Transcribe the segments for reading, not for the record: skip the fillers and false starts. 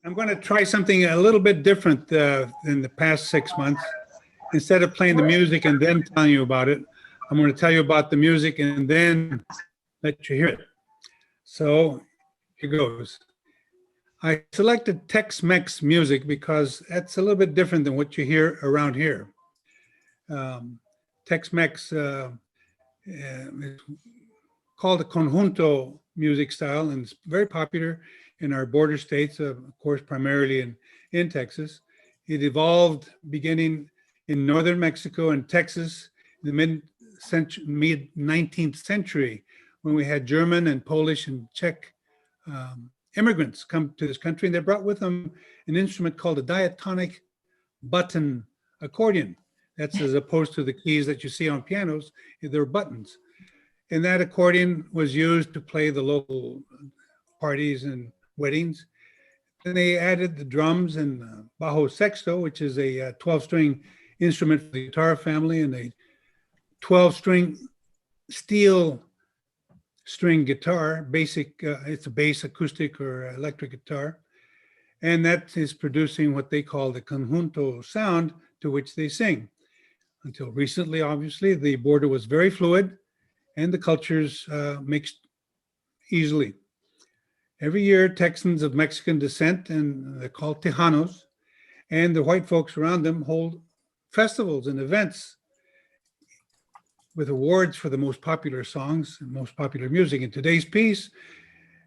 I'm going to try something a little bit different than the past 6 months. Instead of playing the music and then telling you about it, I'm going to tell you about the music and then let you hear it. So here goes. I selected Tex-Mex music because that's a little bit different than what you hear around here. Tex-Mex is called a conjunto music style, and it's very popular in our border states, of course, primarily in Texas. It evolved beginning in northern Mexico and Texas in the mid-19th century, when we had German and Polish and Czech immigrants come to this country, and they brought with them an instrument called a diatonic button accordion. That's as opposed to the keys that you see on pianos, they're buttons. And that accordion was used to play the local parties and weddings. Then they added the drums and bajo sexto, which is a 12-string instrument for the guitar family, and a 12-string steel string guitar, basic, it's a bass, acoustic, or electric guitar. And that is producing what they call the conjunto sound, to which they sing. Until recently, obviously, the border was very fluid and the cultures mixed easily. Every year, Texans of Mexican descent, and they're called Tejanos, and the white folks around them hold festivals and events with awards for the most popular songs and most popular music. And today's piece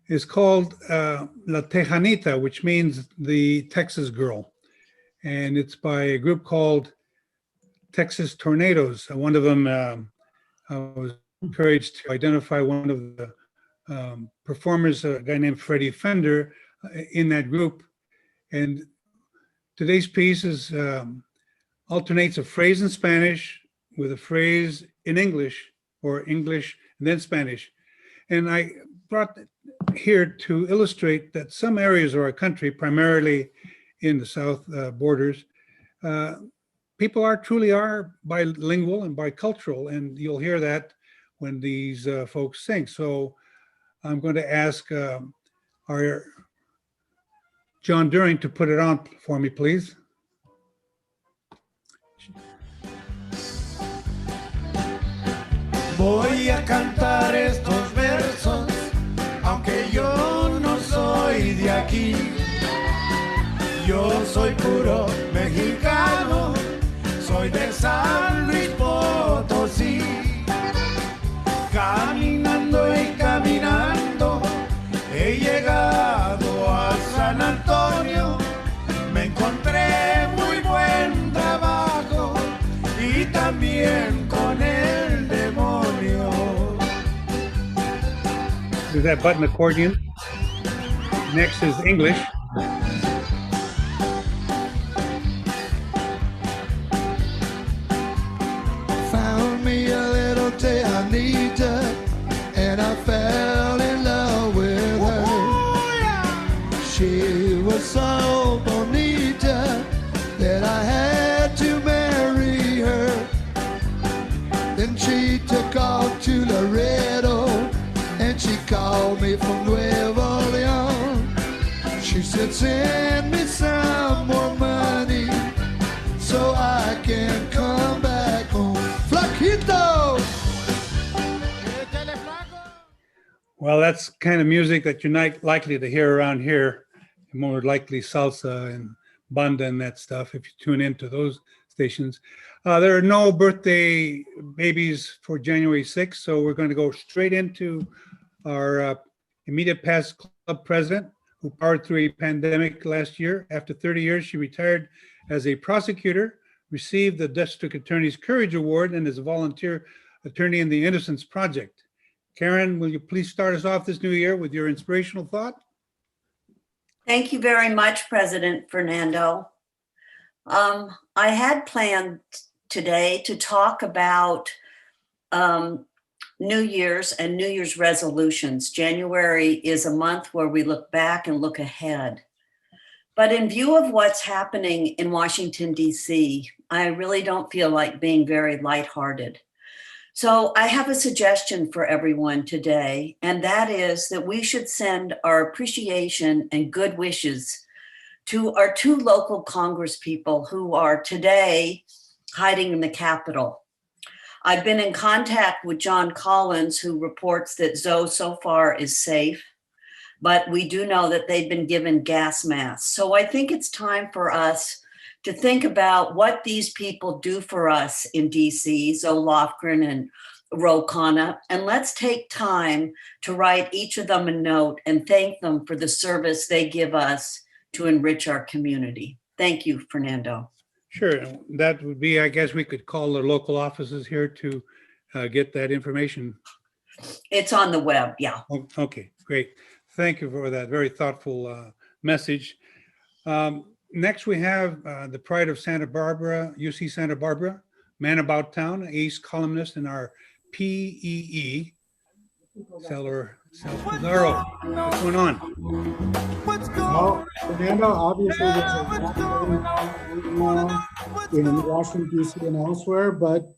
is called La Tejanita, which means the Texas girl. And it's by a group called Texas Tornadoes. One of them, I was encouraged to identify one of the performers, a guy named Freddie Fender, in that group. And today's piece is alternates a phrase in Spanish with a phrase in English, or English and then Spanish. And I brought it here to illustrate that some areas of our country, primarily in the south borders, people truly are bilingual and bicultural, and you'll hear that when these folks sing. So I'm going to ask our John During to put it on for me, please. Voy a cantar estos versos, aunque yo no soy de aquí. Yo soy puro mexicano, soy de San Luis Potosí. Caminando y caminando, he llegado a San Antonio. Me encontré muy buen trabajo y también con el demonio. There's that button accordion. Next is English. Found me a little Tejanita, and I fell in love with her. She was so bonita that I had to marry her. Then she took off to Laredo, and she called me from Nuevo Leon. She said, send me some more money so I can come back home. Flaquito! Well, that's kind of music that you're not likely to hear around here. More likely salsa and banda and that stuff if you tune into those stations. There are no birthday babies for January 6th, so we're going to go straight into our immediate past club president, who powered through a pandemic last year. After 30 years, she retired as a prosecutor, received the District Attorney's Courage Award, and is a volunteer attorney in the Innocence Project. Karen, will you please start us off this new year with your inspirational thought? Thank you very much, President Fernando. I had planned today to talk about New Year's and New Year's resolutions. January is a month where we look back and look ahead. But in view of what's happening in Washington, D.C., I really don't feel like being very lighthearted. So I have a suggestion for everyone today, and that is that we should send our appreciation and good wishes to our two local Congress people who are today hiding in the Capitol. I've been in contact with John Collins, who reports that Zoe so far is safe, but we do know that they've been given gas masks. So I think it's time for us to think about what these people do for us in DC, Zoe Lofgren and Ro Khanna, and let's take time to write each of them a note and thank them for the service they give us to enrich our community. Thank you, Fernando. Sure, that would be, I guess we could call the local offices here to get that information. It's on the web, yeah. Okay, great. Thank you for that very thoughtful message. Next, we have the Pride of Santa Barbara, UC Santa Barbara, Man About Town, ace columnist in our PEE, Cellar Pizarro. What's going on? Well, Fernando, obviously there's a lot going on in Washington, D.C. and elsewhere, but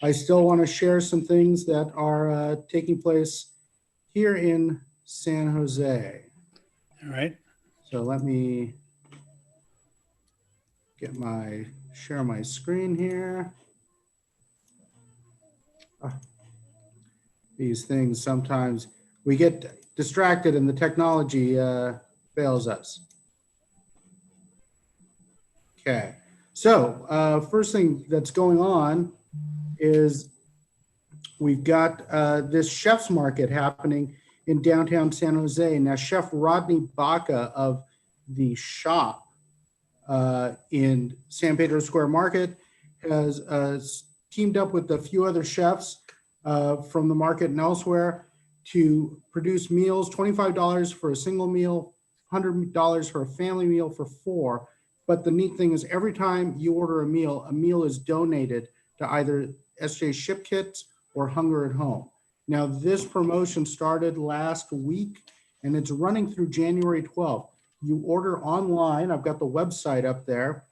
I still want to share some things that are taking place here in San Jose. All right. So let me share my screen here. These things, sometimes we get distracted and the technology fails us. Okay, so first thing that's going on is we've got this chef's market happening in downtown San Jose. Now, Chef Rodney Baca of the Shop in San Pedro Square Market has teamed up with a few other chefs from the market and elsewhere to produce meals, $25 for a single meal, $100 for a family meal for 4. But the neat thing is every time you order a meal is donated to either SJ Ship Kits or Hunger at Home. Now, this promotion started last week and it's running through January 12th. You order online, I've got the website up there.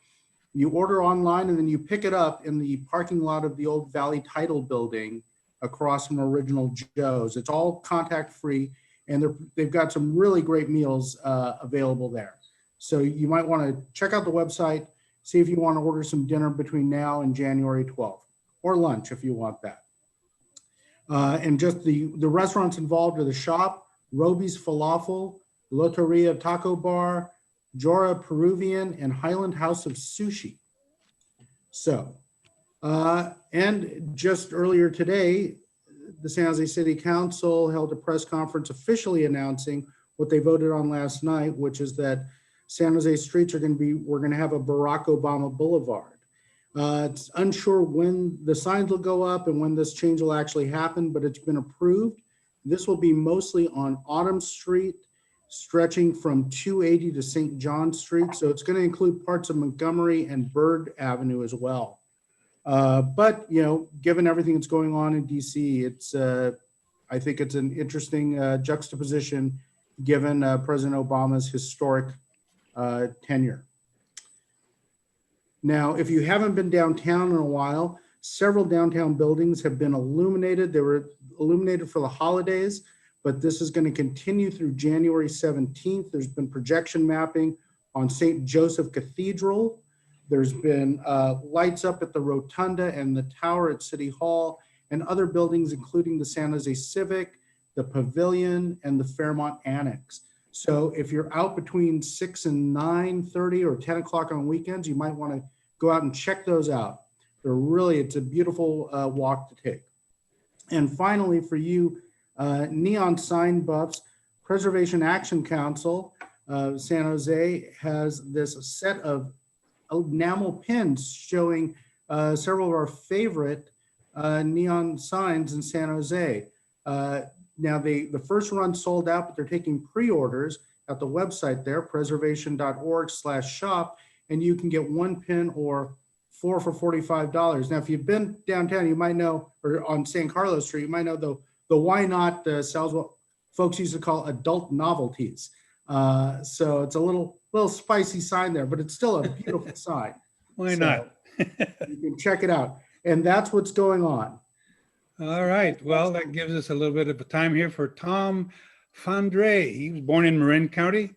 You order online and then you pick it up in the parking lot of the old Valley Title building across from Original Joe's. It's all contact free and they've got some really great meals available there. So you might want to check out the website, see if you want to order some dinner between now and January 12th, or lunch if you want that. And just the restaurants involved are the Shop, Roby's Falafel, Loteria Taco Bar, Jora Peruvian, and Highland House of Sushi. So, and just earlier today, the San Jose City Council held a press conference officially announcing what they voted on last night, which is that San Jose streets we're going to have a Barack Obama Boulevard. It's unsure when the signs will go up and when this change will actually happen, but it's been approved. This will be mostly on Autumn Street, stretching from 280 to St. John Street. So it's going to include parts of Montgomery and Bird Avenue as well. But, you know, given everything that's going on in DC, it's I think it's an interesting juxtaposition given President Obama's historic tenure. Now, if you haven't been downtown in a while, several downtown buildings have been illuminated. They were illuminated for the holidays, but this is going to continue through January 17th. There's been projection mapping on St. Joseph Cathedral. There's been lights up at the Rotunda and the tower at City Hall and other buildings, including the San Jose Civic, the Pavilion, and the Fairmont Annex. So if you're out between 6 and 9:30 or 10 o'clock on weekends, you might want to go out and check those out. It's a beautiful walk to take. And finally, for you neon sign buffs, Preservation Action Council San Jose has this set of enamel pins showing several of our favorite neon signs in San Jose. Now, the first run sold out, but they're taking pre-orders at the website there, preservation.org/shop, and you can get 1 pin or 4 for $45. Now, if you've been downtown, you might know, or on San Carlos Street, you might know the Why Not sells what folks used to call adult novelties. So it's a little spicy sign there, but it's still a beautiful sign. Why not? You can check it out. And that's what's going on. All right. Well, that gives us a little bit of a time here for Tom Fandre. He was born in Marin County.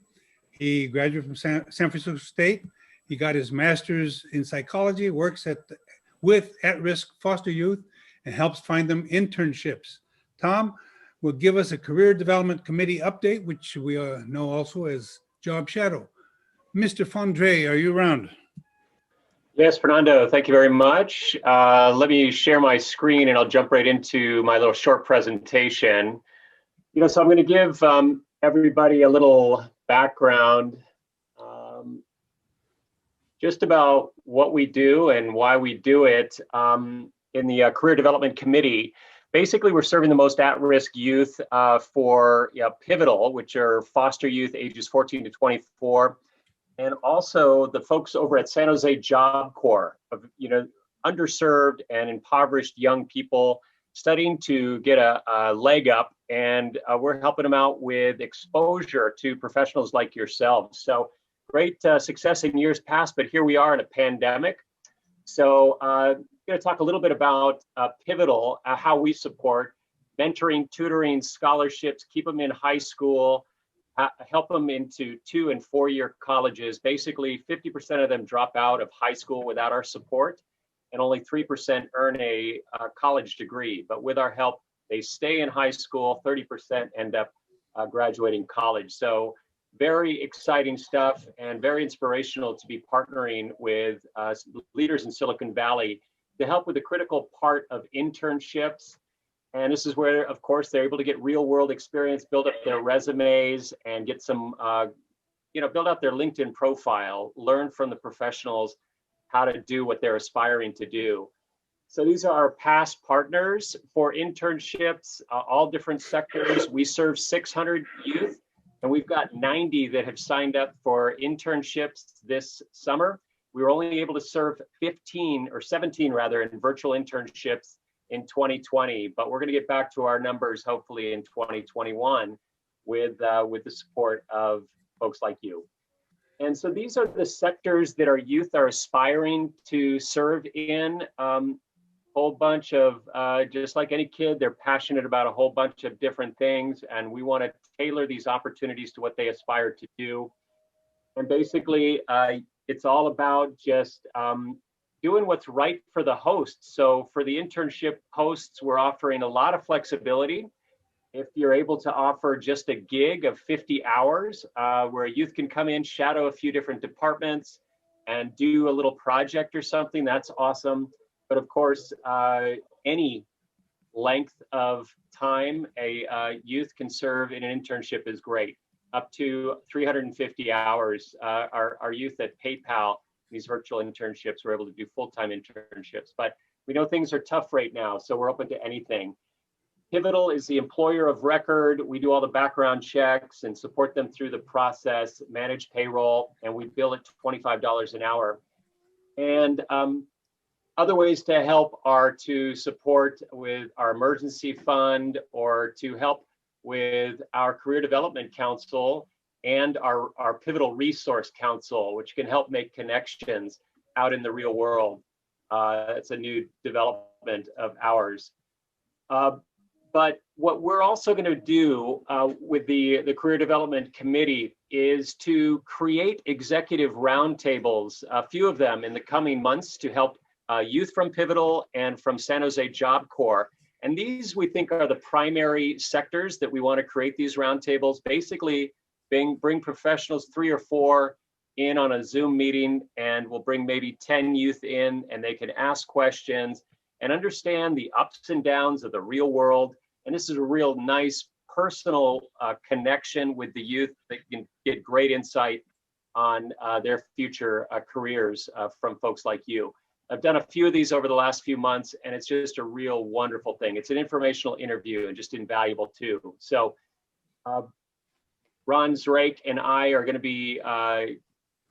He graduated from San Francisco State. He got his master's in psychology, works with at-risk foster youth, and helps find them internships. Tom will give us a career development committee update, which we know also as Job Shadow. Mr. Fondre, are you around? Yes, Fernando, thank you very much. Let me share my screen and I'll jump right into my little short presentation. So I'm going to give everybody a little background just about what we do and why we do it in the Career Development Committee. Basically, we're serving the most at-risk youth for Pivotal, which are foster youth ages 14 to 24, and also the folks over at San Jose Job Corps of underserved and impoverished young people studying to get a leg up, and we're helping them out with exposure to professionals like yourselves. So great success in years past, but here we are in a pandemic. So I'm going to talk a little bit about Pivotal, how we support mentoring, tutoring, scholarships, keep them in high school, help them into 2- and 4-year colleges. Basically, 50% of them drop out of high school without our support, and only 3% earn a college degree. But with our help, they stay in high school, 30% end up graduating college. So very exciting stuff and very inspirational to be partnering with leaders in Silicon Valley to help with the critical part of internships. And this is where, of course, they're able to get real world experience, build up their resumes, and get some, build out their LinkedIn profile, learn from the professionals how to do what they're aspiring to do. So these are our past partners for internships, all different sectors. We serve 600 youth, and we've got 90 that have signed up for internships this summer. We were only able to serve 17 in virtual internships in 2020, but we're going to get back to our numbers hopefully in 2021 with the support of folks like you. And so these are the sectors that our youth are aspiring to serve in. Whole bunch of, just like any kid, they're passionate about a whole bunch of different things, and we want to tailor these opportunities to what they aspire to do. And basically, it's all about just doing what's right for the host. So for the internship hosts, we're offering a lot of flexibility. If you're able to offer just a gig of 50 hours, where a youth can come in, shadow a few different departments, and do a little project or something, that's awesome. But of course, any length of time a youth can serve in an internship is great. Up to 350 hours. Our youth at PayPal, these virtual internships, we're able to do full-time internships. But we know things are tough right now, so we're open to anything. Pivotal is the employer of record. We do all the background checks and support them through the process, manage payroll, and we bill at $25 an hour. And other ways to help are to support with our emergency fund or to help with our Career Development Council and our Pivotal Resource Council, which can help make connections out in the real world. It's a new development of ours. But what we're also going to do with the Career Development Committee is to create executive roundtables, a few of them in the coming months, to help youth from Pivotal and from San Jose Job Corps. And these, we think, are the primary sectors that we want to create these roundtables. Basically, bring professionals, 3 or 4, in on a Zoom meeting, and we'll bring maybe 10 youth in, and they can ask questions and understand the ups and downs of the real world. And this is a real nice personal connection with the youth that can get great insight on their future careers from folks like you. I've done a few of these over the last few months, and it's just a real wonderful thing. It's an informational interview and just invaluable too. So Ron Zrake and I are going to be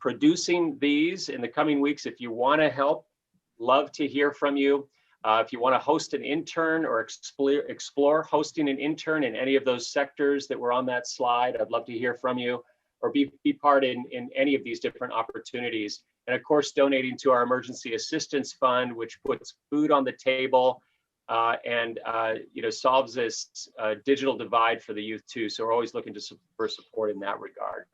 producing these in the coming weeks. If you want to help, love to hear from you. If you want to host an intern or explore hosting an intern in any of those sectors that were on that slide, I'd love to hear from you, or be part in any of these different opportunities. And of course, donating to our emergency assistance fund, which puts food on the table and solves this digital divide for the youth too. So we're always looking for support in that regard.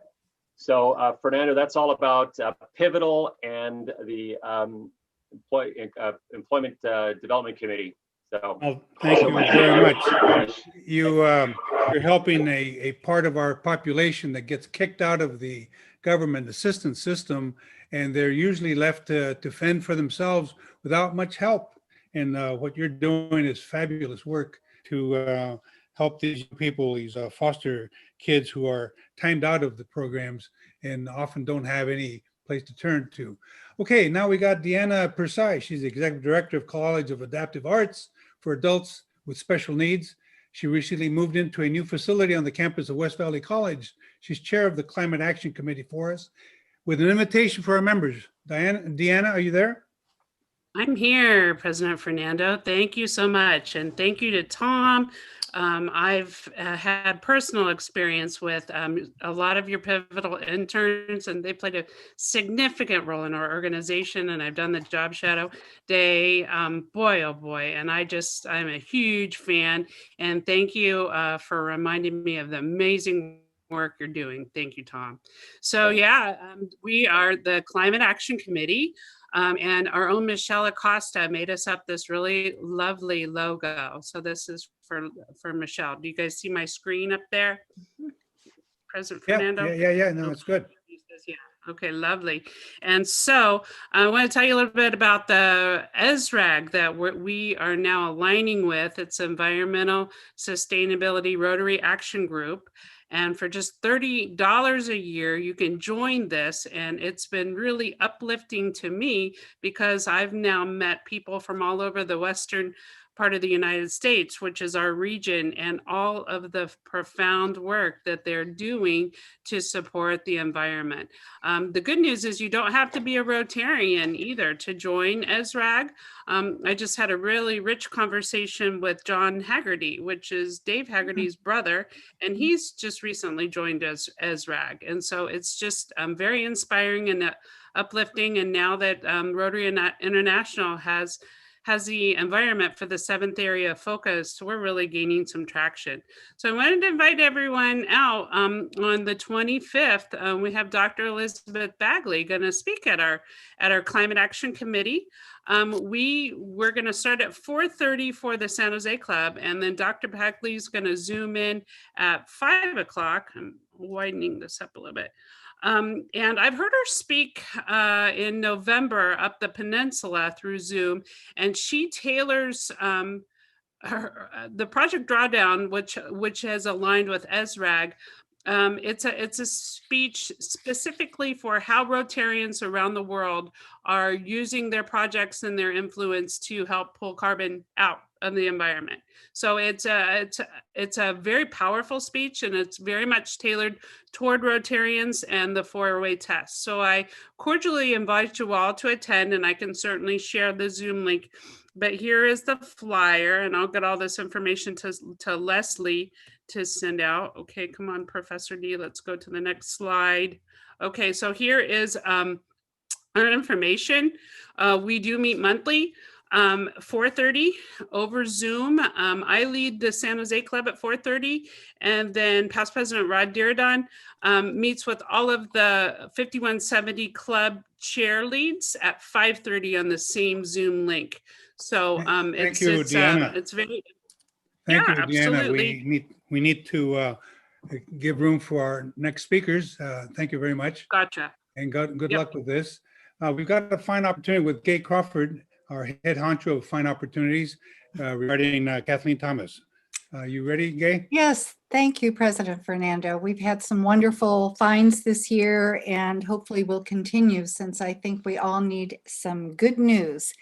So Fernando, that's all about Pivotal and the Employment Development Committee. So Well, thank you very much. You're helping a part of our population that gets kicked out of the government assistance system, and they're usually left to fend for themselves without much help. And what you're doing is fabulous work to help these people, these foster kids who are timed out of the programs and often don't have any place to turn to. Okay, now we got Deanna Persai. She's the Executive Director of College of Adaptive Arts for adults with special needs. She recently moved into a new facility on the campus of West Valley College. She's chair of the Climate Action Committee for us. With an invitation for our members. Deanna, are you there? I'm here, President Fernando. Thank you so much. And thank you to Tom. I've had personal experience with a lot of your pivotal interns, and they played a significant role in our organization. And I've done the job shadow day. Boy, oh boy. And I'm a huge fan. And thank you for reminding me of the amazing work you're doing. Thank you, Tom. So yeah, we are the Climate Action Committee. And our own Michelle Acosta made us up this really lovely logo. So this is for Michelle. Do you guys see my screen up there? President Fernando? Yeah. No, it's good. Yeah. Okay, lovely. And so I want to tell you a little bit about the SRAG that we are now aligning with. It's Environmental Sustainability Rotary Action Group. And for just $30 a year, you can join this. And it's been really uplifting to me because I've now met people from all over the Western part of the United States, which is our region, and all of the profound work that they're doing to support the environment. The good news is you don't have to be a Rotarian either to join SRAG. I just had a really rich conversation with John Haggerty, which is Dave Haggerty's brother, and he's just recently joined SRAG. And so it's just very inspiring and uplifting. And now that Rotary International has the environment for the 7th area of focus, we're really gaining some traction. So I wanted to invite everyone out on the 25th. We have Dr. Elizabeth Bagley going to speak at our Climate Action Committee. We're going to start at 4:30 for the San Jose Club, and then Dr. Bagley is going to zoom in at 5 o'clock. I'm widening this up a little bit. And I've heard her speak in November up the peninsula through Zoom, and she tailors the Project Drawdown, which has aligned with SRAG. It's a speech specifically for how Rotarians around the world are using their projects and their influence to help pull carbon out of the environment. So it's a very powerful speech, and it's very much tailored toward Rotarians and the 4-way test. So I cordially invite you all to attend, and I can certainly share the Zoom link. But here is the flyer, and I'll get all this information to Leslie to send out. Okay, come on, Professor D, let's go to the next slide. Okay, so here is our information. We do meet monthly. 4:30 over Zoom. I lead the San Jose Club at 4:30, and then past President Rod Diridon meets with all of the 5170 Club chair leads at 5:30 on the same Zoom link. So Thank you, Deanna. It's very, Thank you, Deanna. absolutely. We need to give room for our next speakers. Thank you very much. Gotcha. And good luck with this. We've got a fine opportunity with Gay Crawford, our head honcho of fine opportunities, regarding Kathleen Thomas. You ready, Gay? Yes, thank you, President Fernando. We've had some wonderful finds this year, and hopefully will continue, since I think we all need some good news.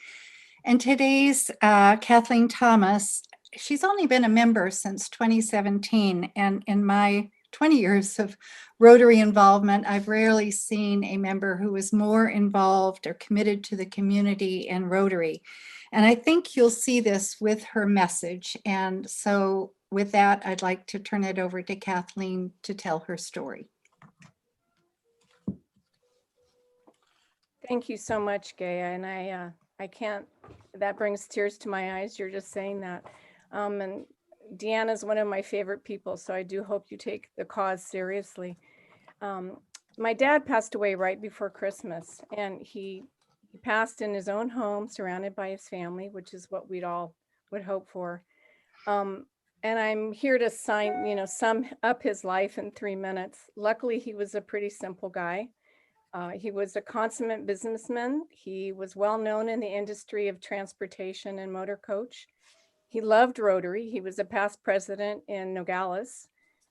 And today's Kathleen Thomas, she's only been a member since 2017, and in my 20 years of Rotary involvement, I've rarely seen a member who is more involved or committed to the community and Rotary. And I think you'll see this with her message. And so with that, I'd like to turn it over to Kathleen to tell her story. Thank you so much, Gaya. And I can't, that brings tears to my eyes. You're just saying that. And Deanna's one of my favorite people, so I do hope you take the cause seriously. My dad passed away right before Christmas, and he passed in his own home, surrounded by his family, which is what we'd all would hope for. And I'm here to sum up his life in 3 minutes. Luckily, he was a pretty simple guy. He was a consummate businessman. He was well known in the industry of transportation and motor coach. He loved Rotary. He was a past president in Nogales.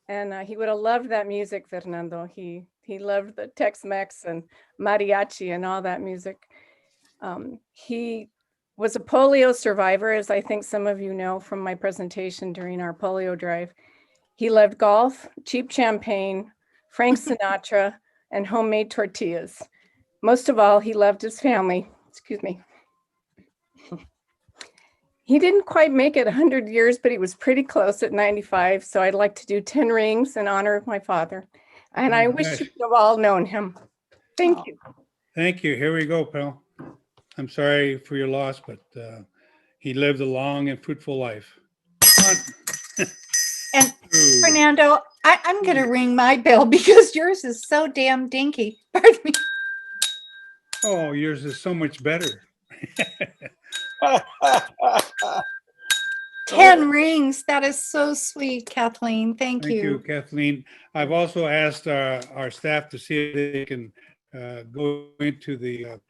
And he would have loved that music, Fernando. He loved the Tex-Mex and mariachi and all that music. He was a polio survivor, as I think some of you know from my presentation during our polio drive. He loved golf, cheap champagne, Frank Sinatra, and homemade tortillas. Most of all, he loved his family. Excuse me. He didn't quite make it 100 years, but he was pretty close at 95. So I'd like to do 10 rings in honor of my father. And I wish you could have all known him. Thank you. Thank you. Here we go, pal. I'm sorry for your loss, but he lived a long and fruitful life. And Fernando, I'm going to ring my bell because yours is so damn dinky. Pardon me. Oh, yours is so much better. 10 rings. That is so sweet, Kathleen. Thank Thank you, you. Kathleen. I've also asked our staff to see if they can go into the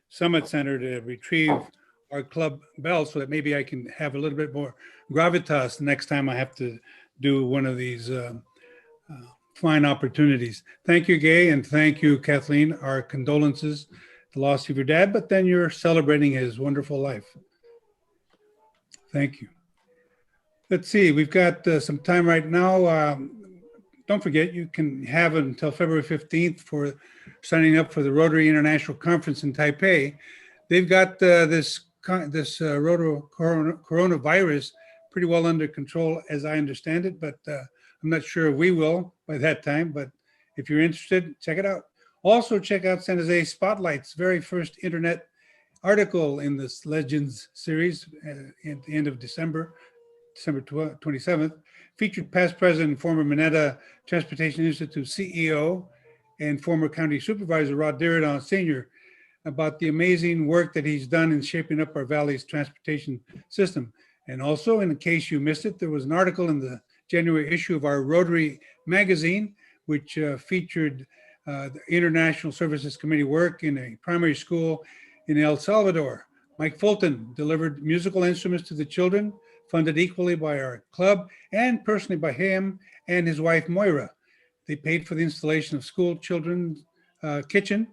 Summit Center to retrieve our club bell so that maybe I can have a little bit more gravitas next time I have to do one of these fine opportunities. Thank you, Gay, and thank you, Kathleen. Our condolences, the loss of your dad, but then you're celebrating his wonderful life. Thank you. Let's see, we've got some time right now. Don't forget, you can have until February 15th for signing up for the Rotary International Conference in Taipei. They've got this coronavirus pretty well under control, as I understand it, but I'm not sure if we will by that time, but if you're interested, check it out. Also, check out San Jose Spotlight's very first internet article in this Legends series at the end of December 27th, featured past president and former Mineta Transportation Institute CEO and former county supervisor Rod Diridon Sr. about the amazing work that he's done in shaping up our valley's transportation system. And also, in case you missed it, there was an article in the January issue of our Rotary magazine, which featured the International Services Committee work in a primary school in El Salvador. Mike Fulton delivered musical instruments to the children, funded equally by our club and personally by him and his wife, Moira. They paid for the installation of school children's kitchen,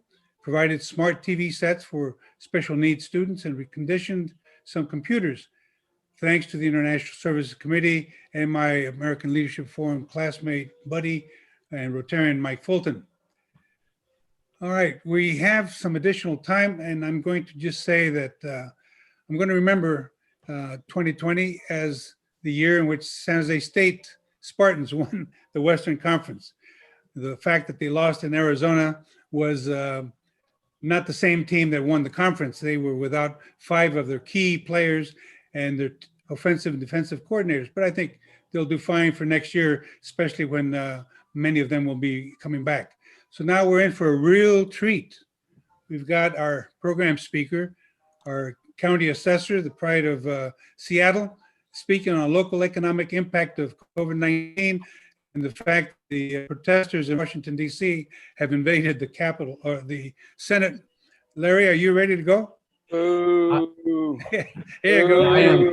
provided smart TV sets for special needs students, and reconditioned some computers. Thanks to the International Services Committee and my American Leadership Forum classmate, buddy, and Rotarian Mike Fulton. All right, we have some additional time, and I'm going to just say that I'm going to remember 2020 as the year in which San Jose State Spartans won the Western Conference. The fact that they lost in Arizona was not the same team that won the conference. They were without 5 of their key players and their offensive and defensive coordinators. But I think they'll do fine for next year, especially when many of them will be coming back. So now we're in for a real treat. We've got our program speaker, our county assessor, the pride of Seattle, speaking on local economic impact of COVID-19 and the fact the protesters in Washington, D.C. have invaded the Capitol or the Senate. Larry, are you ready to go? Ooh. Here you go. I am.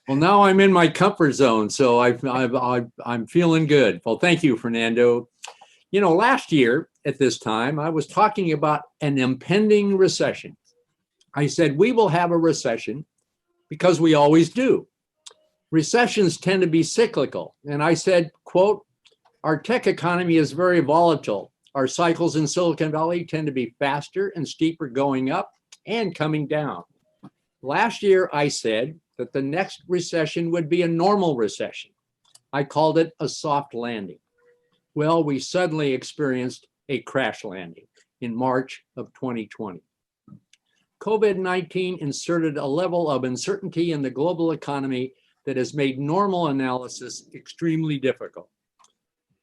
Well, now I'm in my comfort zone, so I'm feeling good. Well, thank you, Fernando. You know, last year at this time, I was talking about an impending recession. I said, we will have a recession because we always do. Recessions tend to be cyclical. And I said, quote, our tech economy is very volatile. Our cycles in Silicon Valley tend to be faster and steeper going up and coming down. Last year, I said that the next recession would be a normal recession. I called it a soft landing. Well, we suddenly experienced a crash landing in March of 2020. COVID-19 inserted a level of uncertainty in the global economy that has made normal analysis extremely difficult.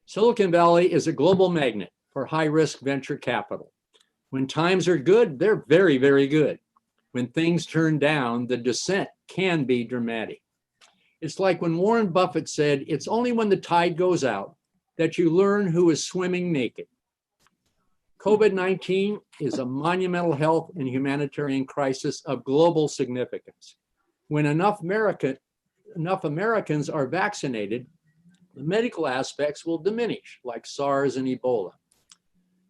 Silicon Valley is a global magnet for high-risk venture capital. When times are good, they're very, very good. When things turn down, the descent can be dramatic. It's like when Warren Buffett said, it's only when the tide goes out that you learn who is swimming naked. COVID-19 is a monumental health and humanitarian crisis of global significance. When enough Americans are vaccinated, the medical aspects will diminish, like SARS and Ebola.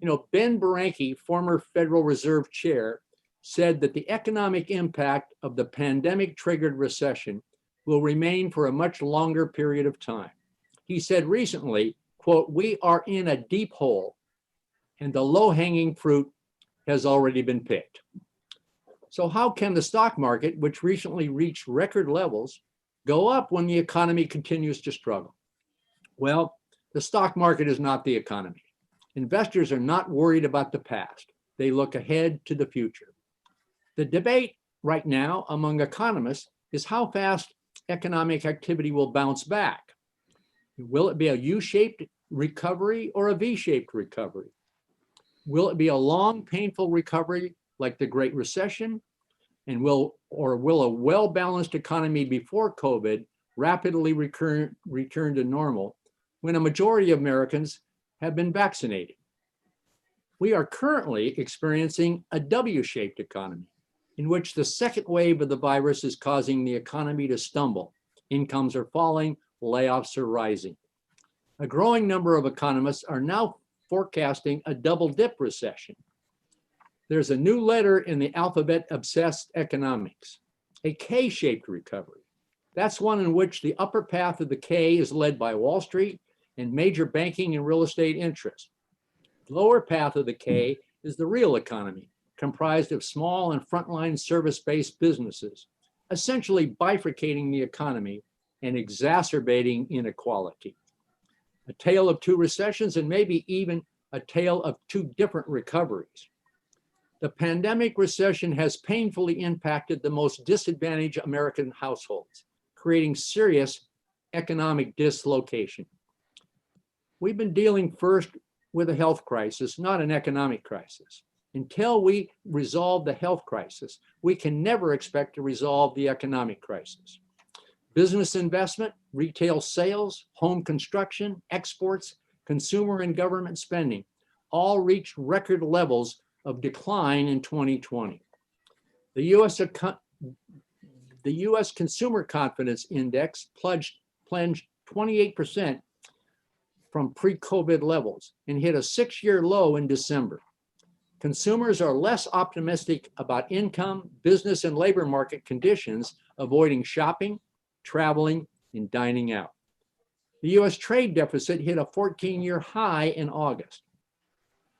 You know, Ben Bernanke, former Federal Reserve Chair, said that the economic impact of the pandemic-triggered recession will remain for a much longer period of time. He said recently, quote, "We are in a deep hole and the low-hanging fruit has already been picked." So how can the stock market, which recently reached record levels, go up when the economy continues to struggle? Well, the stock market is not the economy. Investors are not worried about the past. They look ahead to the future. The debate right now among economists is how fast economic activity will bounce back. Will it be a U-shaped recovery or a V-shaped recovery? Will it be a long, painful recovery like the Great Recession? And will a well-balanced economy before COVID rapidly return to normal when a majority of Americans have been vaccinated? We are currently experiencing a W-shaped economy in which the second wave of the virus is causing the economy to stumble. Incomes are falling, layoffs are rising. A growing number of economists are now forecasting a double-dip recession. There's a new letter in the alphabet-obsessed economics, a K-shaped recovery. That's one in which the upper path of the K is led by Wall Street and major banking and real estate interests. The lower path of the K is the real economy, comprised of small and frontline service-based businesses, essentially bifurcating the economy and exacerbating inequality. A tale of two recessions and maybe even a tale of two different recoveries. The pandemic recession has painfully impacted the most disadvantaged American households, creating serious economic dislocation. We've been dealing first with a health crisis, not an economic crisis. Until we resolve the health crisis, we can never expect to resolve the economic crisis. Business investment, retail sales, home construction, exports, consumer and government spending all reached record levels of decline in 2020. The U.S. Consumer Confidence Index plunged 28% from pre-COVID levels and hit a 6-year low in December. Consumers are less optimistic about income, business, and labor market conditions, avoiding shopping, traveling, and dining out. The U.S. trade deficit hit a 14-year high in August.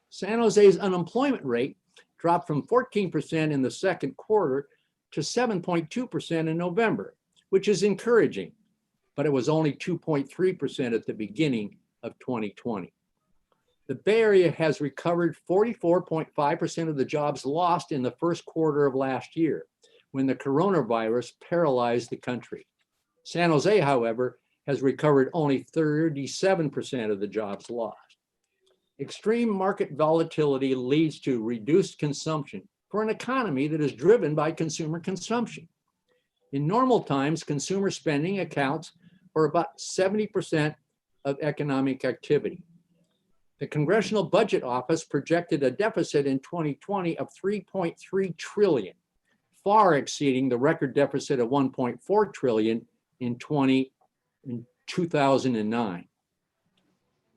San Jose's unemployment rate dropped from 14% in the second quarter to 7.2% in November, which is encouraging, but it was only 2.3% at the beginning of 2020. The Bay Area has recovered 44.5% of the jobs lost in the first quarter of last year, when the coronavirus paralyzed the country. San Jose, however, has recovered only 37% of the jobs lost. Extreme market volatility leads to reduced consumption for an economy that is driven by consumer consumption. In normal times, consumer spending accounts for about 70% of economic activity. The Congressional Budget Office projected a deficit in 2020 of $3.3 trillion, far exceeding the record deficit of $1.4 trillion in 2009.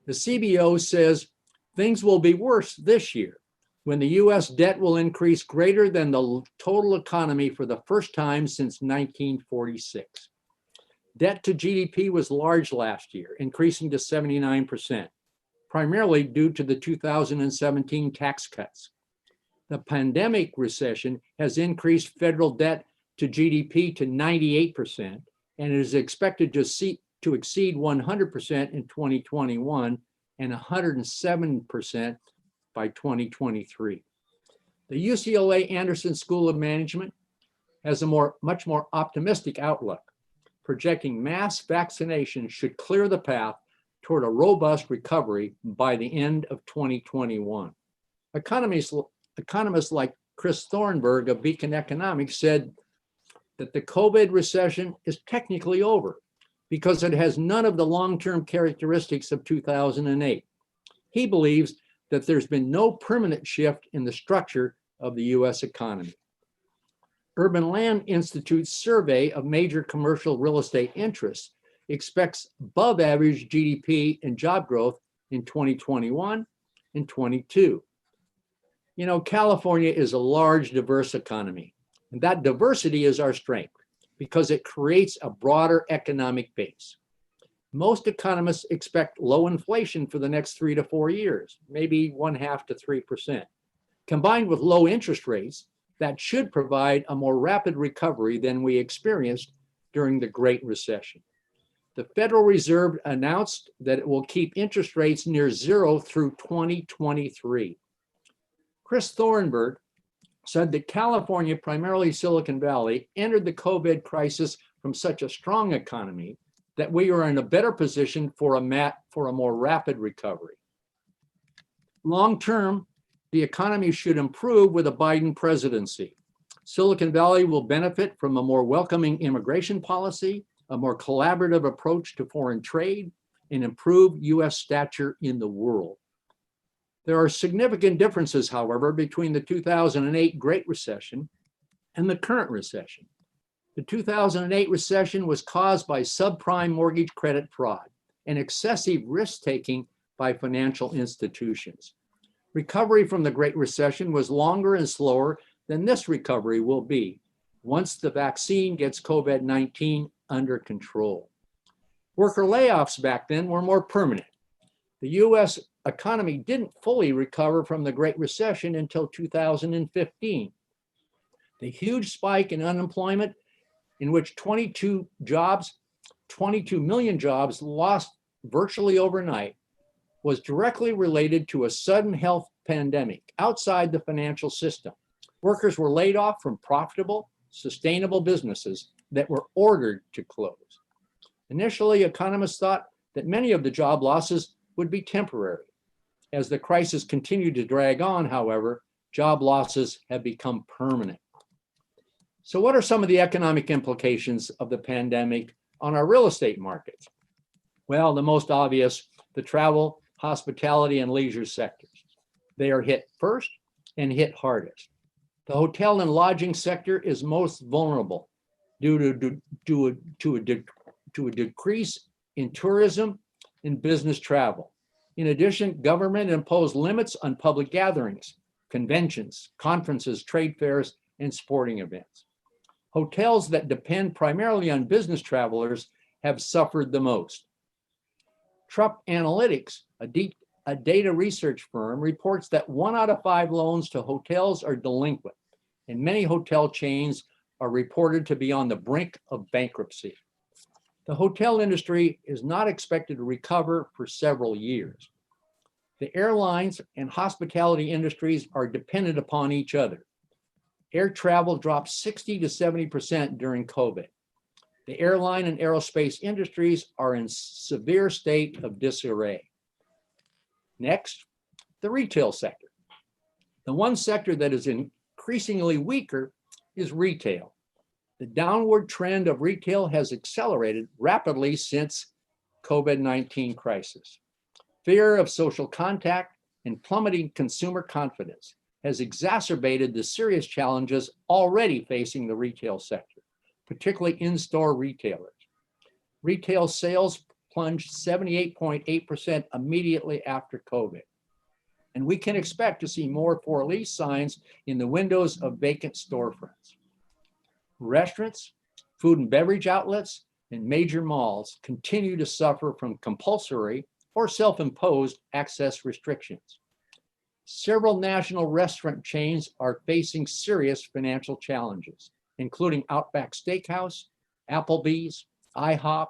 The CBO says things will be worse this year, when the US debt will increase greater than the total economy for the first time since 1946. Debt to GDP was large last year, increasing to 79%, primarily due to the 2017 tax cuts. The pandemic recession has increased federal debt to GDP to 98%, and it is expected to exceed 100% in 2021 and 107% by 2023. The UCLA Anderson School of Management has a much more optimistic outlook, projecting mass vaccination should clear the path toward a robust recovery by the end of 2021. Economists like Chris Thornburg of Beacon Economics said that the COVID recession is technically over because it has none of the long-term characteristics of 2008. He believes that there's been no permanent shift in the structure of the US economy. Urban Land Institute's survey of major commercial real estate interests expects above average GDP and job growth in 2021 and 22. You know, California is a large, diverse economy, and that diversity is our strength because it creates a broader economic base. Most economists expect low inflation for the next 3 to 4 years, maybe 0.5 to 3%. Combined with low interest rates, that should provide a more rapid recovery than we experienced during the Great Recession. The Federal Reserve announced that it will keep interest rates near zero through 2023. Chris Thornburg said that California, primarily Silicon Valley, entered the COVID crisis from such a strong economy that we are in a better position for a more rapid recovery. Long term, the economy should improve with a Biden presidency. Silicon Valley will benefit from a more welcoming immigration policy, a more collaborative approach to foreign trade, and improved US stature in the world. There are significant differences, however, between the 2008 Great Recession and the current recession. The 2008 recession was caused by subprime mortgage credit fraud and excessive risk-taking by financial institutions. Recovery from the Great Recession was longer and slower than this recovery will be once the vaccine gets COVID-19 under control. Worker layoffs back then were more permanent. The US economy didn't fully recover from the Great Recession until 2015. The huge spike in unemployment, in which 22 million jobs lost virtually overnight, was directly related to a sudden health pandemic outside the financial system. Workers were laid off from profitable, sustainable businesses that were ordered to close. Initially, economists thought that many of the job losses would be temporary. As the crisis continued to drag on, however, job losses have become permanent. So what are some of the economic implications of the pandemic on our real estate markets? Well, the most obvious, the travel, hospitality, and leisure sectors. They are hit first and hit hardest. The hotel and lodging sector is most vulnerable due to a decrease in tourism and business travel. In addition, government imposed limits on public gatherings, conventions, conferences, trade fairs, and sporting events. Hotels that depend primarily on business travelers have suffered the most. Trupp Analytics, a data research firm, reports that 1 out of 5 loans to hotels are delinquent, and many hotel chains are reported to be on the brink of bankruptcy. The hotel industry is not expected to recover for several years. The airlines and hospitality industries are dependent upon each other. Air travel dropped 60 to 70% during COVID. The airline and aerospace industries are in severe state of disarray. Next, the retail sector. The one sector that is increasingly weaker is retail. The downward trend of retail has accelerated rapidly since COVID-19 crisis. Fear of social contact and plummeting consumer confidence has exacerbated the serious challenges already facing the retail sector, particularly in-store retailers. Retail sales plunged 78.8% immediately after COVID. And we can expect to see more for lease signs in the windows of vacant storefronts. Restaurants, food and beverage outlets, and major malls continue to suffer from compulsory or self-imposed access restrictions. Several national restaurant chains are facing serious financial challenges, including Outback Steakhouse, Applebee's, IHOP,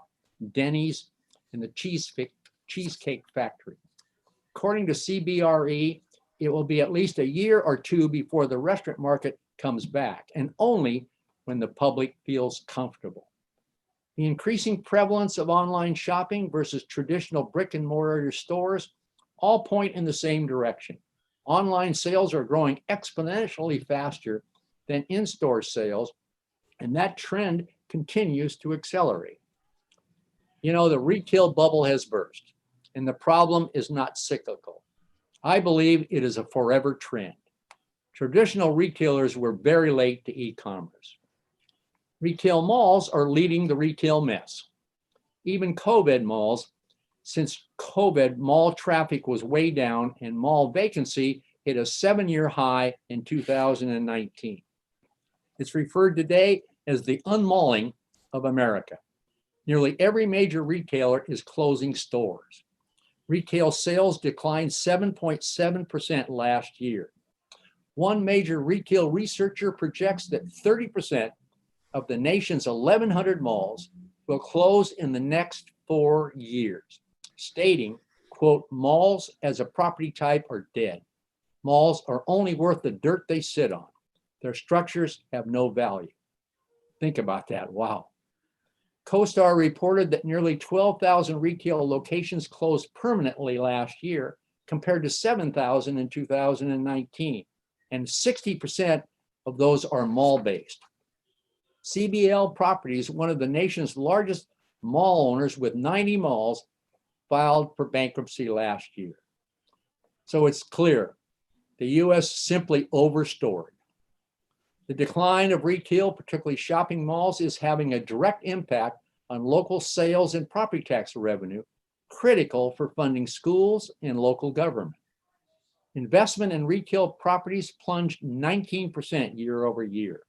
Denny's, and the Cheesecake Factory. According to CBRE, it will be at least a year or two before the restaurant market comes back, and only when the public feels comfortable. The increasing prevalence of online shopping versus traditional brick and mortar stores all point in the same direction. Online sales are growing exponentially faster than in-store sales, and that trend continues to accelerate. You know, the retail bubble has burst, and the problem is not cyclical. I believe it is a forever trend. Traditional retailers were very late to e-commerce. Retail malls are leading the retail mess. Even COVID malls, since COVID, mall traffic was way down and mall vacancy hit a 7-year high in 2019. It's referred today as the unmalling of America. Nearly every major retailer is closing stores. Retail sales declined 7.7% last year. One major retail researcher projects that 30% of the nation's 1,100 malls will close in the next 4 years, stating, quote, malls as a property type are dead. Malls are only worth the dirt they sit on. Their structures have no value. Think about that, wow. CoStar reported that nearly 12,000 retail locations closed permanently last year compared to 7,000 in 2019, and 60% of those are mall-based. CBL Properties, one of the nation's largest mall owners with 90 malls, filed for bankruptcy last year. So it's clear, the US simply overstored. The decline of retail, particularly shopping malls, is having a direct impact on local sales and property tax revenue, critical for funding schools and local government. Investment in retail properties plunged 19% year over year.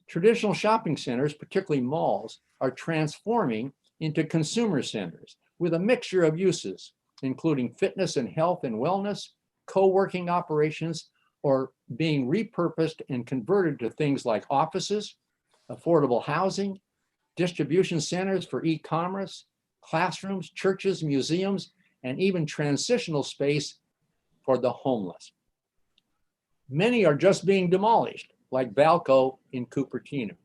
Traditional shopping centers, particularly malls, are transforming into consumer centers with a mixture of uses, including fitness and health and wellness, co-working operations, or being repurposed and converted to things like offices, affordable housing, distribution centers for e-commerce, classrooms, churches, museums, and even transitional space for the homeless. Many are just being demolished, like Valco in Cupertino.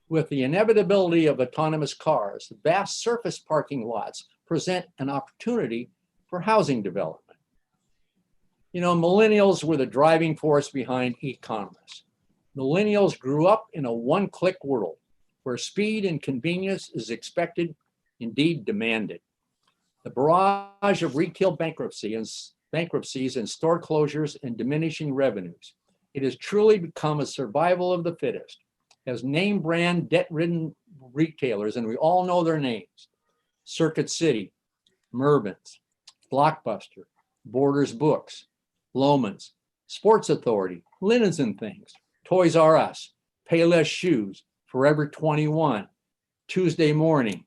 With the inevitability of autonomous cars, vast surface parking lots present an opportunity for housing development. You know, millennials were the driving force behind e-commerce. Millennials grew up in a one-click world where speed and convenience is expected, indeed demanded. The barrage of retail bankruptcies and store closures and diminishing revenues, it has truly become a survival of the fittest, as name brand debt-ridden retailers, and we all know their names, Circuit City, Mervyn's, Blockbuster, Borders Books, Loehmann's, Sports Authority, Linens and Things, Toys R Us, Payless Shoes, Forever 21, Tuesday Morning,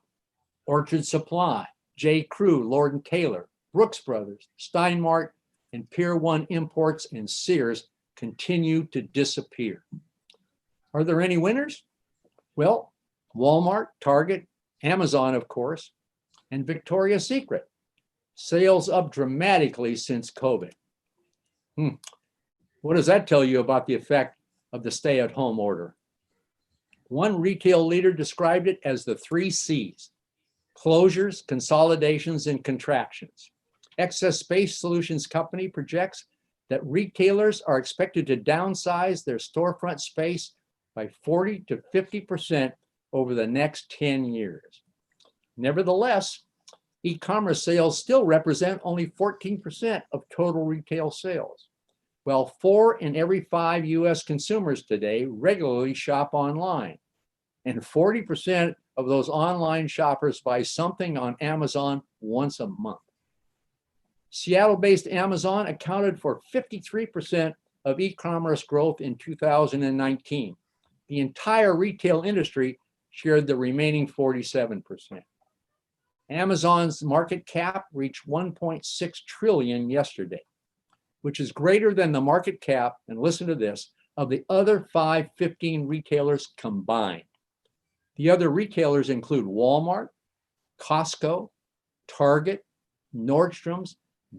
Orchard Supply, J. Crew, Lord & Taylor, Brooks Brothers, Steinmart, and Pier 1 Imports and Sears continue to disappear. Are there any winners? Well, Walmart, Target, Amazon, of course, and Victoria's Secret. Sales up dramatically since COVID. What does that tell you about the effect of the stay-at-home order? One retail leader described it as the 3 C's: closures, consolidations, and contractions. Excess Space Solutions Company projects that retailers are expected to downsize their storefront space by 40 to 50% over the next 10 years. Nevertheless, e-commerce sales still represent only 14% of total retail sales, while 4 in every 5 US consumers today regularly shop online, and 40% of those online shoppers buy something on Amazon once a month. Seattle-based Amazon accounted for 53% of e-commerce growth in 2019. The entire retail industry shared the remaining 47%. Amazon's market cap reached 1.6 trillion yesterday, which is greater than the market cap, and listen to this, of the other 15 retailers combined. The other retailers include Walmart, Costco, Target, Nordstrom's,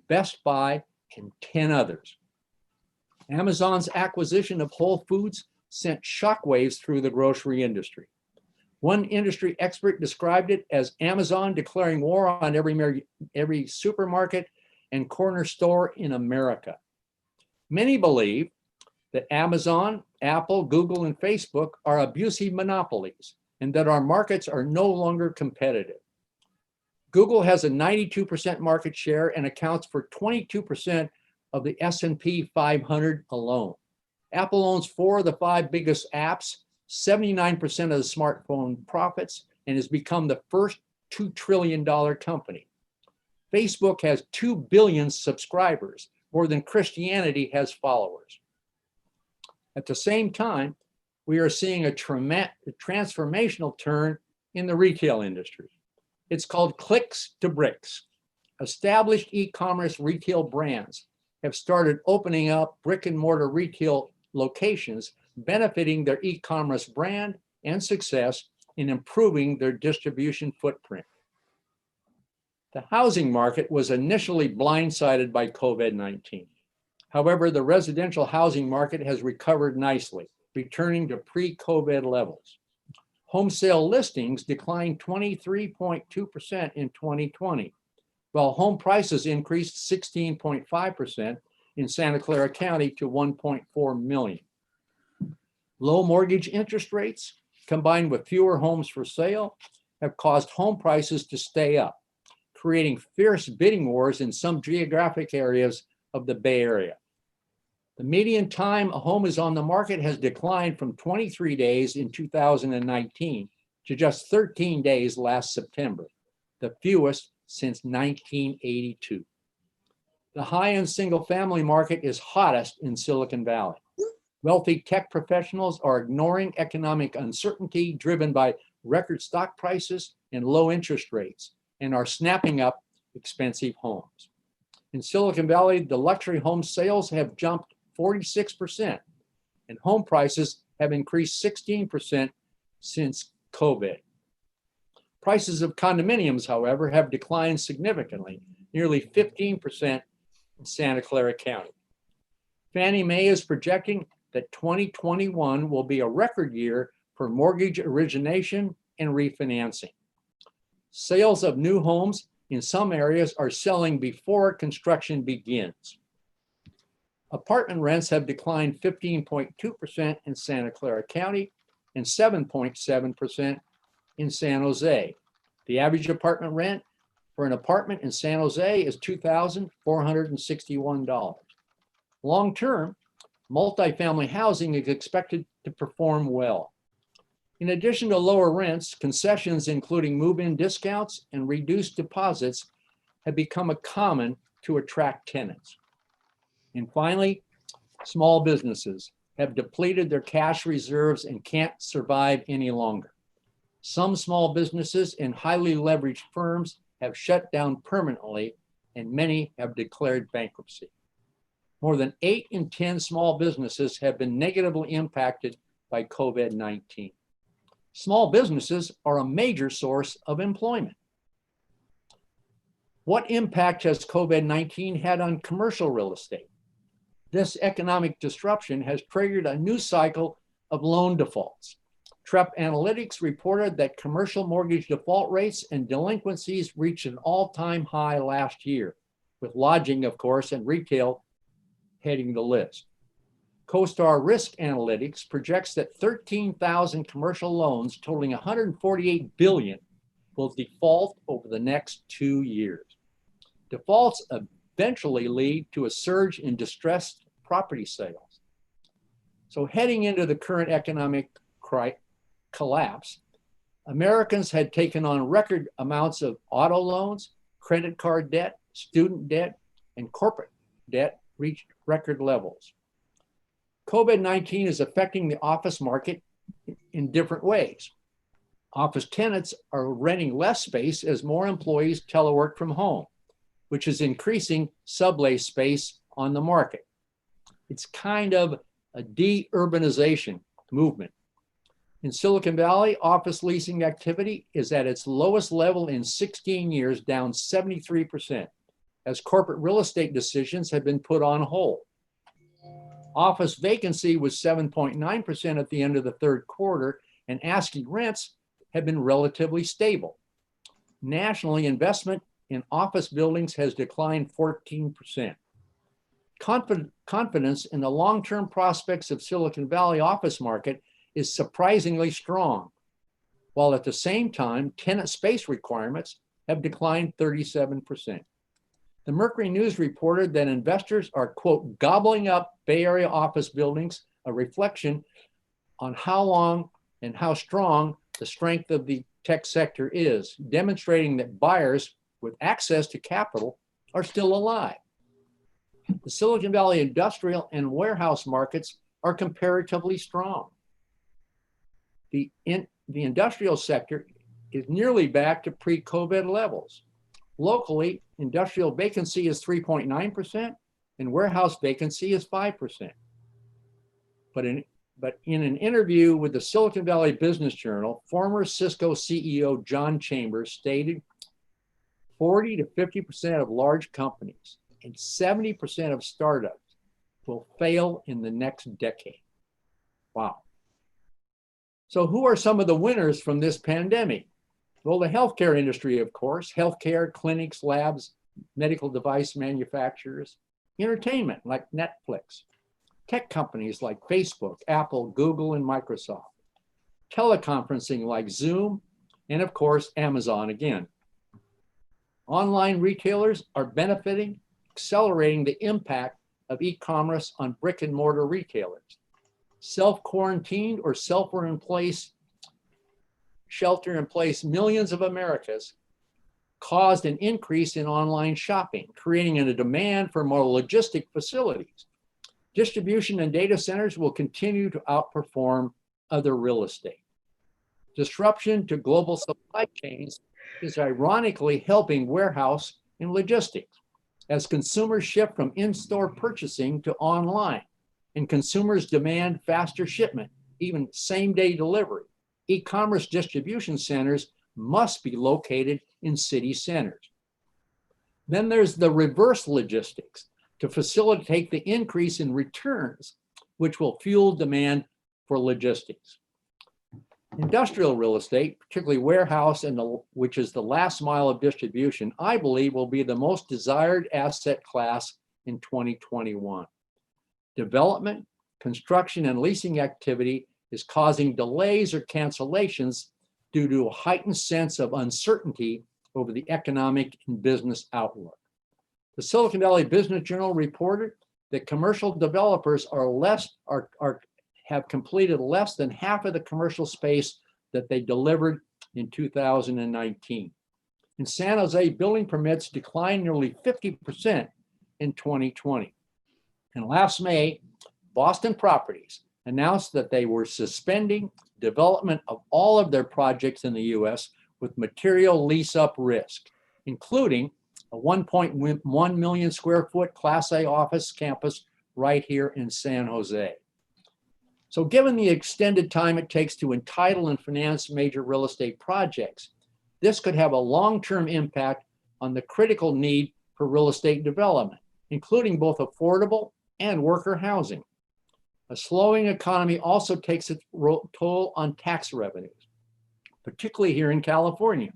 Best Buy, and 10 others. Amazon's acquisition of Whole Foods sent shockwaves through the grocery industry. One industry expert described it as Amazon declaring war on every supermarket and corner store in America. Many believe that Amazon, Apple, Google, and Facebook are abusive monopolies and that our markets are no longer competitive. Google has a 92% market share and accounts for 22% of the S&P 500 alone. Apple owns 4 of the 5 biggest apps, 79% of the smartphone profits, and has become the first $2 trillion company. Facebook has 2 billion subscribers, more than Christianity has followers. At the same time, we are seeing a transformational turn in the retail industry. It's called clicks to bricks. Established e-commerce retail brands have started opening up brick and mortar retail locations, benefiting their e-commerce brand and success in improving their distribution footprint. The housing market was initially blindsided by COVID-19. However, the residential housing market has recovered nicely, returning to pre-COVID levels. Home sale listings declined 23.2% in 2020, while home prices increased 16.5% in Santa Clara County to 1.4 million. Low mortgage interest rates, combined with fewer homes for sale, have caused home prices to stay up, creating fierce bidding wars in some geographic areas of the Bay Area. The median time a home is on the market has declined from 23 days in 2019 to just 13 days last September, the fewest since 1982. The high-end single-family market is hottest in Silicon Valley. Wealthy tech professionals are ignoring economic uncertainty driven by record stock prices and low interest rates and are snapping up expensive homes. In Silicon Valley, the luxury home sales have jumped 46%, and home prices have increased 16% since COVID. Prices of condominiums, however, have declined significantly, nearly 15% in Santa Clara County. Fannie Mae is projecting that 2021 will be a record year for mortgage origination and refinancing. Sales of new homes in some areas are selling before construction begins. Apartment rents have declined 15.2% in Santa Clara County and 7.7% in San Jose. The average apartment rent for an apartment in San Jose is $2,461. Long-term, multifamily housing is expected to perform well. In addition to lower rents, concessions including move-in discounts and reduced deposits have become common to attract tenants. And finally, small businesses have depleted their cash reserves and can't survive any longer. Some small businesses and highly leveraged firms have shut down permanently, and many have declared bankruptcy. More than 8 in 10 small businesses have been negatively impacted by COVID-19. Small businesses are a major source of employment. What impact has COVID-19 had on commercial real estate? This economic disruption has triggered a new cycle of loan defaults. Trepp Analytics reported that commercial mortgage default rates and delinquencies reached an all-time high last year, with lodging, of course, and retail heading the list. CoStar Risk Analytics projects that 13,000 commercial loans totaling $148 billion will default over the next 2 years. Defaults eventually lead to a surge in distressed property sales. So heading into the current economic collapse, Americans had taken on record amounts of auto loans, credit card debt, student debt, and corporate debt reached record levels. COVID-19 is affecting the office market in different ways. Office tenants are renting less space as more employees telework from home, which is increasing sublease space on the market. It's kind of a de-urbanization movement. In Silicon Valley, office leasing activity is at its lowest level in 16 years, down 73%, as corporate real estate decisions have been put on hold. Office vacancy was 7.9% at the end of the third quarter, and asking rents have been relatively stable. Nationally, investment in office buildings has declined 14%. Confidence in the long-term prospects of Silicon Valley office market is surprisingly strong, while at the same time, tenant space requirements have declined 37%. The Mercury News reported that investors are, quote, gobbling up Bay Area office buildings, a reflection on how long and how strong the strength of the tech sector is, demonstrating that buyers with access to capital are still alive. The Silicon Valley industrial and warehouse markets are comparatively strong. The industrial sector is nearly back to pre-COVID levels. Locally, industrial vacancy is 3.9% and warehouse vacancy is 5%. But in an interview with the Silicon Valley Business Journal, former Cisco CEO John Chambers stated 40 to 50% of large companies and 70% of startups will fail in the next decade. Wow. So who are some of the winners from this pandemic? Well, the healthcare industry, of course, healthcare, clinics, labs, medical device manufacturers, entertainment like Netflix, tech companies like Facebook, Apple, Google, and Microsoft, teleconferencing like Zoom, and of course, Amazon again. Online retailers are benefiting, accelerating the impact of e-commerce on brick and mortar retailers. Self-quarantined or shelter-in-place millions of Americans caused an increase in online shopping, creating a demand for more logistic facilities. Distribution and data centers will continue to outperform other real estate. Disruption to global supply chains is ironically helping warehouse and logistics as consumers shift from in-store purchasing to online and consumers demand faster shipment, even same-day delivery. E-commerce distribution centers must be located in city centers. Then there's the reverse logistics to facilitate the increase in returns, which will fuel demand for logistics. Industrial real estate, particularly warehouse, which is the last mile of distribution, I believe will be the most desired asset class in 2021. Development, construction, and leasing activity is causing delays or cancellations due to a heightened sense of uncertainty over the economic and business outlook. The Silicon Valley Business Journal reported that commercial developers have completed less than half of the commercial space that they delivered in 2019. In San Jose, building permits declined nearly 50% in 2020. And last May, Boston Properties announced that they were suspending development of all of their projects in the US with material lease-up risk, including a 1.1 million square foot Class A office campus right here in San Jose. So given the extended time it takes to entitle and finance major real estate projects, this could have a long-term impact on the critical need for real estate development, including both affordable and worker housing. A slowing economy also takes its toll on tax revenues, particularly here in California.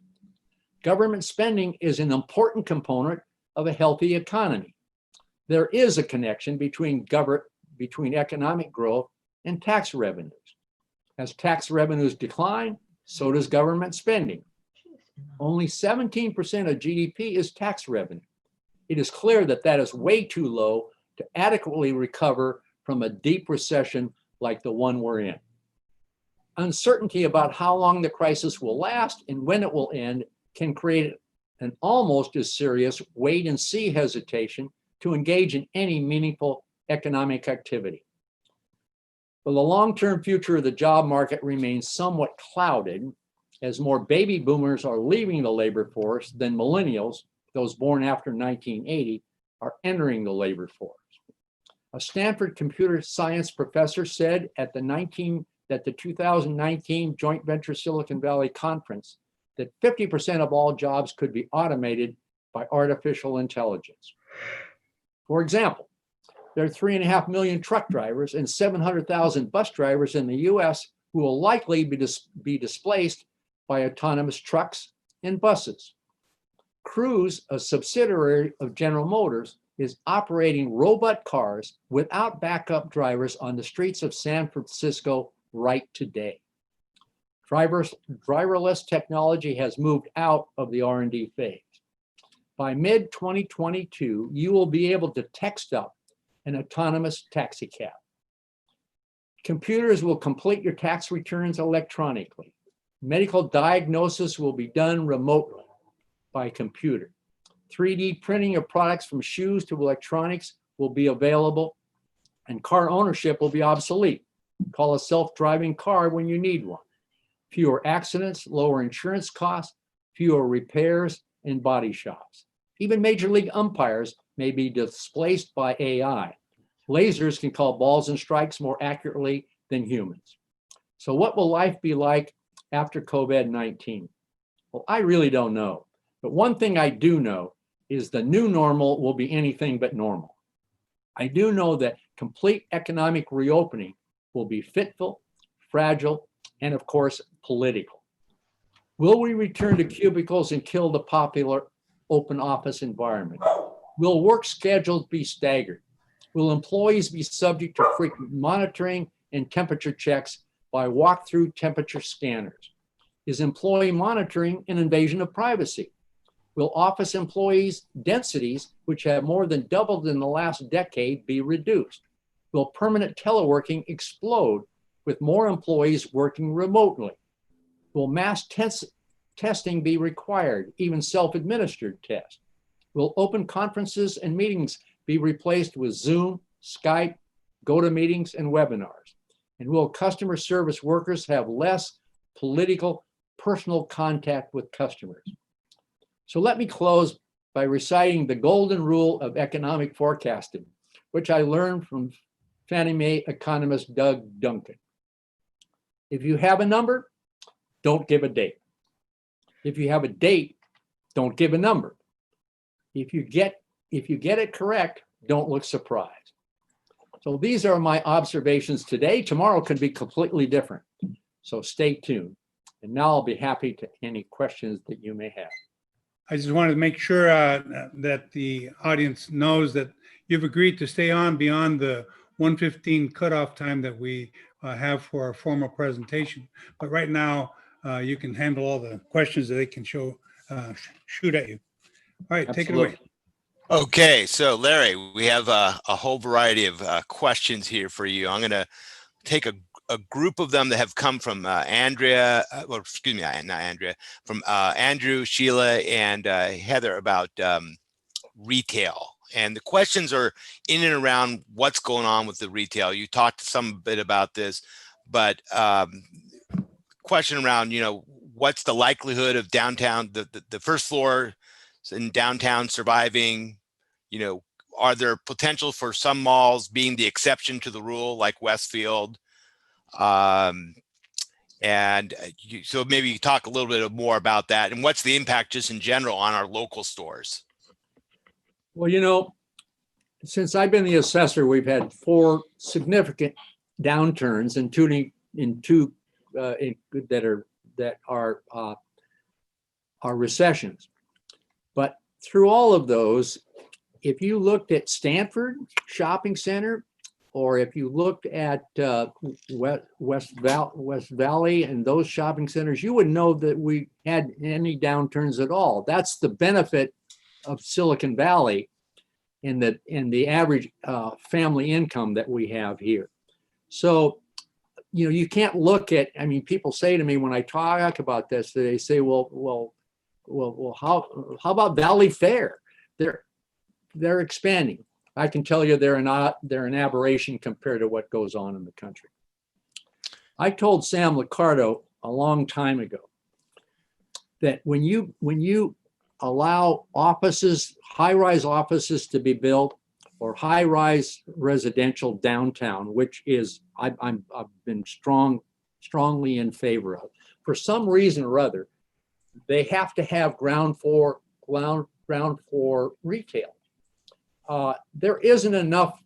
Government spending is an important component of a healthy economy. There is a connection between economic growth and tax revenues. As tax revenues decline, so does government spending. Only 17% of GDP is tax revenue. It is clear that that is way too low to adequately recover from a deep recession like the one we're in. Uncertainty about how long the crisis will last and when it will end can create an almost as serious wait and see hesitation to engage in any meaningful economic activity. But the long-term future of the job market remains somewhat clouded as more baby boomers are leaving the labor force than millennials, those born after 1980, are entering the labor force. A Stanford computer science professor said at the 2019 Joint Venture Silicon Valley Conference that 50% of all jobs could be automated by artificial intelligence. For example, there are 3.5 million truck drivers and 700,000 bus drivers in the US who will likely be displaced by autonomous trucks and buses. Cruise, a subsidiary of General Motors, is operating robot cars without backup drivers on the streets of San Francisco right today. Driverless technology has moved out of the R&D phase. By mid-2022, you will be able to text up an autonomous taxi cab. Computers will complete your tax returns electronically. Medical diagnosis will be done remotely by computer. 3D printing of products from shoes to electronics will be available, and car ownership will be obsolete. Call a self-driving car when you need one. Fewer accidents, lower insurance costs, fewer repairs in body shops. Even major league umpires may be displaced by AI. Lasers can call balls and strikes more accurately than humans. So what will life be like after COVID-19? Well, I really don't know. But one thing I do know is the new normal will be anything but normal. I do know that complete economic reopening will be fitful, fragile, and of course, political. Will we return to cubicles and kill the popular open office environment? Will work schedules be staggered? Will employees be subject to frequent monitoring and temperature checks by walk-through temperature scanners? Is employee monitoring an invasion of privacy? Will office employees' densities, which have more than doubled in the last decade, be reduced? Will permanent teleworking explode with more employees working remotely? Will mass testing be required, even self-administered tests? Will open conferences and meetings be replaced with Zoom, Skype, GoToMeetings, and webinars? And will customer service workers have less political, personal contact with customers? So let me close by reciting the golden rule of economic forecasting, which I learned from Fannie Mae economist Doug Duncan. If you have a number, don't give a date. If you have a date, don't give a number. If you get it correct, don't look surprised. So these are my observations today. Tomorrow could be completely different. So stay tuned. And now I'll be happy to any questions that you may have. I just wanted to make sure that the audience knows that you've agreed to stay on beyond the 1:15 cutoff time that we have for our formal presentation. But right now, you can handle all the questions that they can shoot at you. All right, take it away. Okay, so Larry, we have a whole variety of questions here for you. I'm going to take a group of them that have come from Andrea, well, excuse me, not Andrea, from Andrew, Sheila, and Heather about retail. And the questions are in and around what's going on with the retail. You talked some bit about this, but question around, what's the likelihood of downtown, the first floor in downtown surviving? Are there potential for some malls being the exception to the rule, like Westfield? So maybe you talk a little bit more about that, and what's the impact just in general on our local stores? Well, since I've been the assessor, we've had 4 significant downturns, including in 2 that are recessions. But through all of those, if you looked at Stanford Shopping Center, or if you looked at West Valley and those shopping centers, you would know that we had any downturns at all. That's the benefit of Silicon Valley in the average family income that we have here. So, you can't look at, people say to me when I talk about this, they say, well, how about Valley Fair? They're expanding. I can tell you they're an aberration compared to what goes on in the country. I told Sam Liccardo a long time ago that when you allow offices, high-rise offices to be built, or high-rise residential downtown, which is I've been strongly in favor of, for some reason or other, they have to have ground floor retail. There isn't enough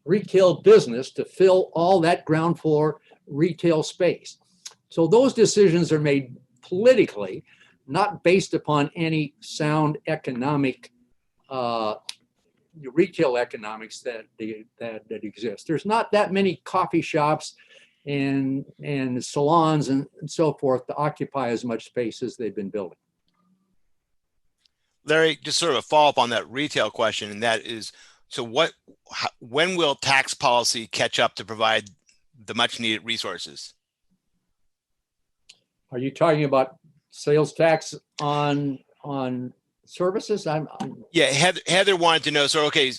retail business to fill all that ground floor retail space. So those decisions are made politically, not based upon any sound economic, retail economics that exist. There's not that many coffee shops and salons and so forth to occupy as much space as they've been building. Larry, just sort of a follow-up on that retail question, and that is, so when will tax policy catch up to provide the much needed resources? Are you talking about sales tax on services? Yeah, Heather wanted to know, so, okay,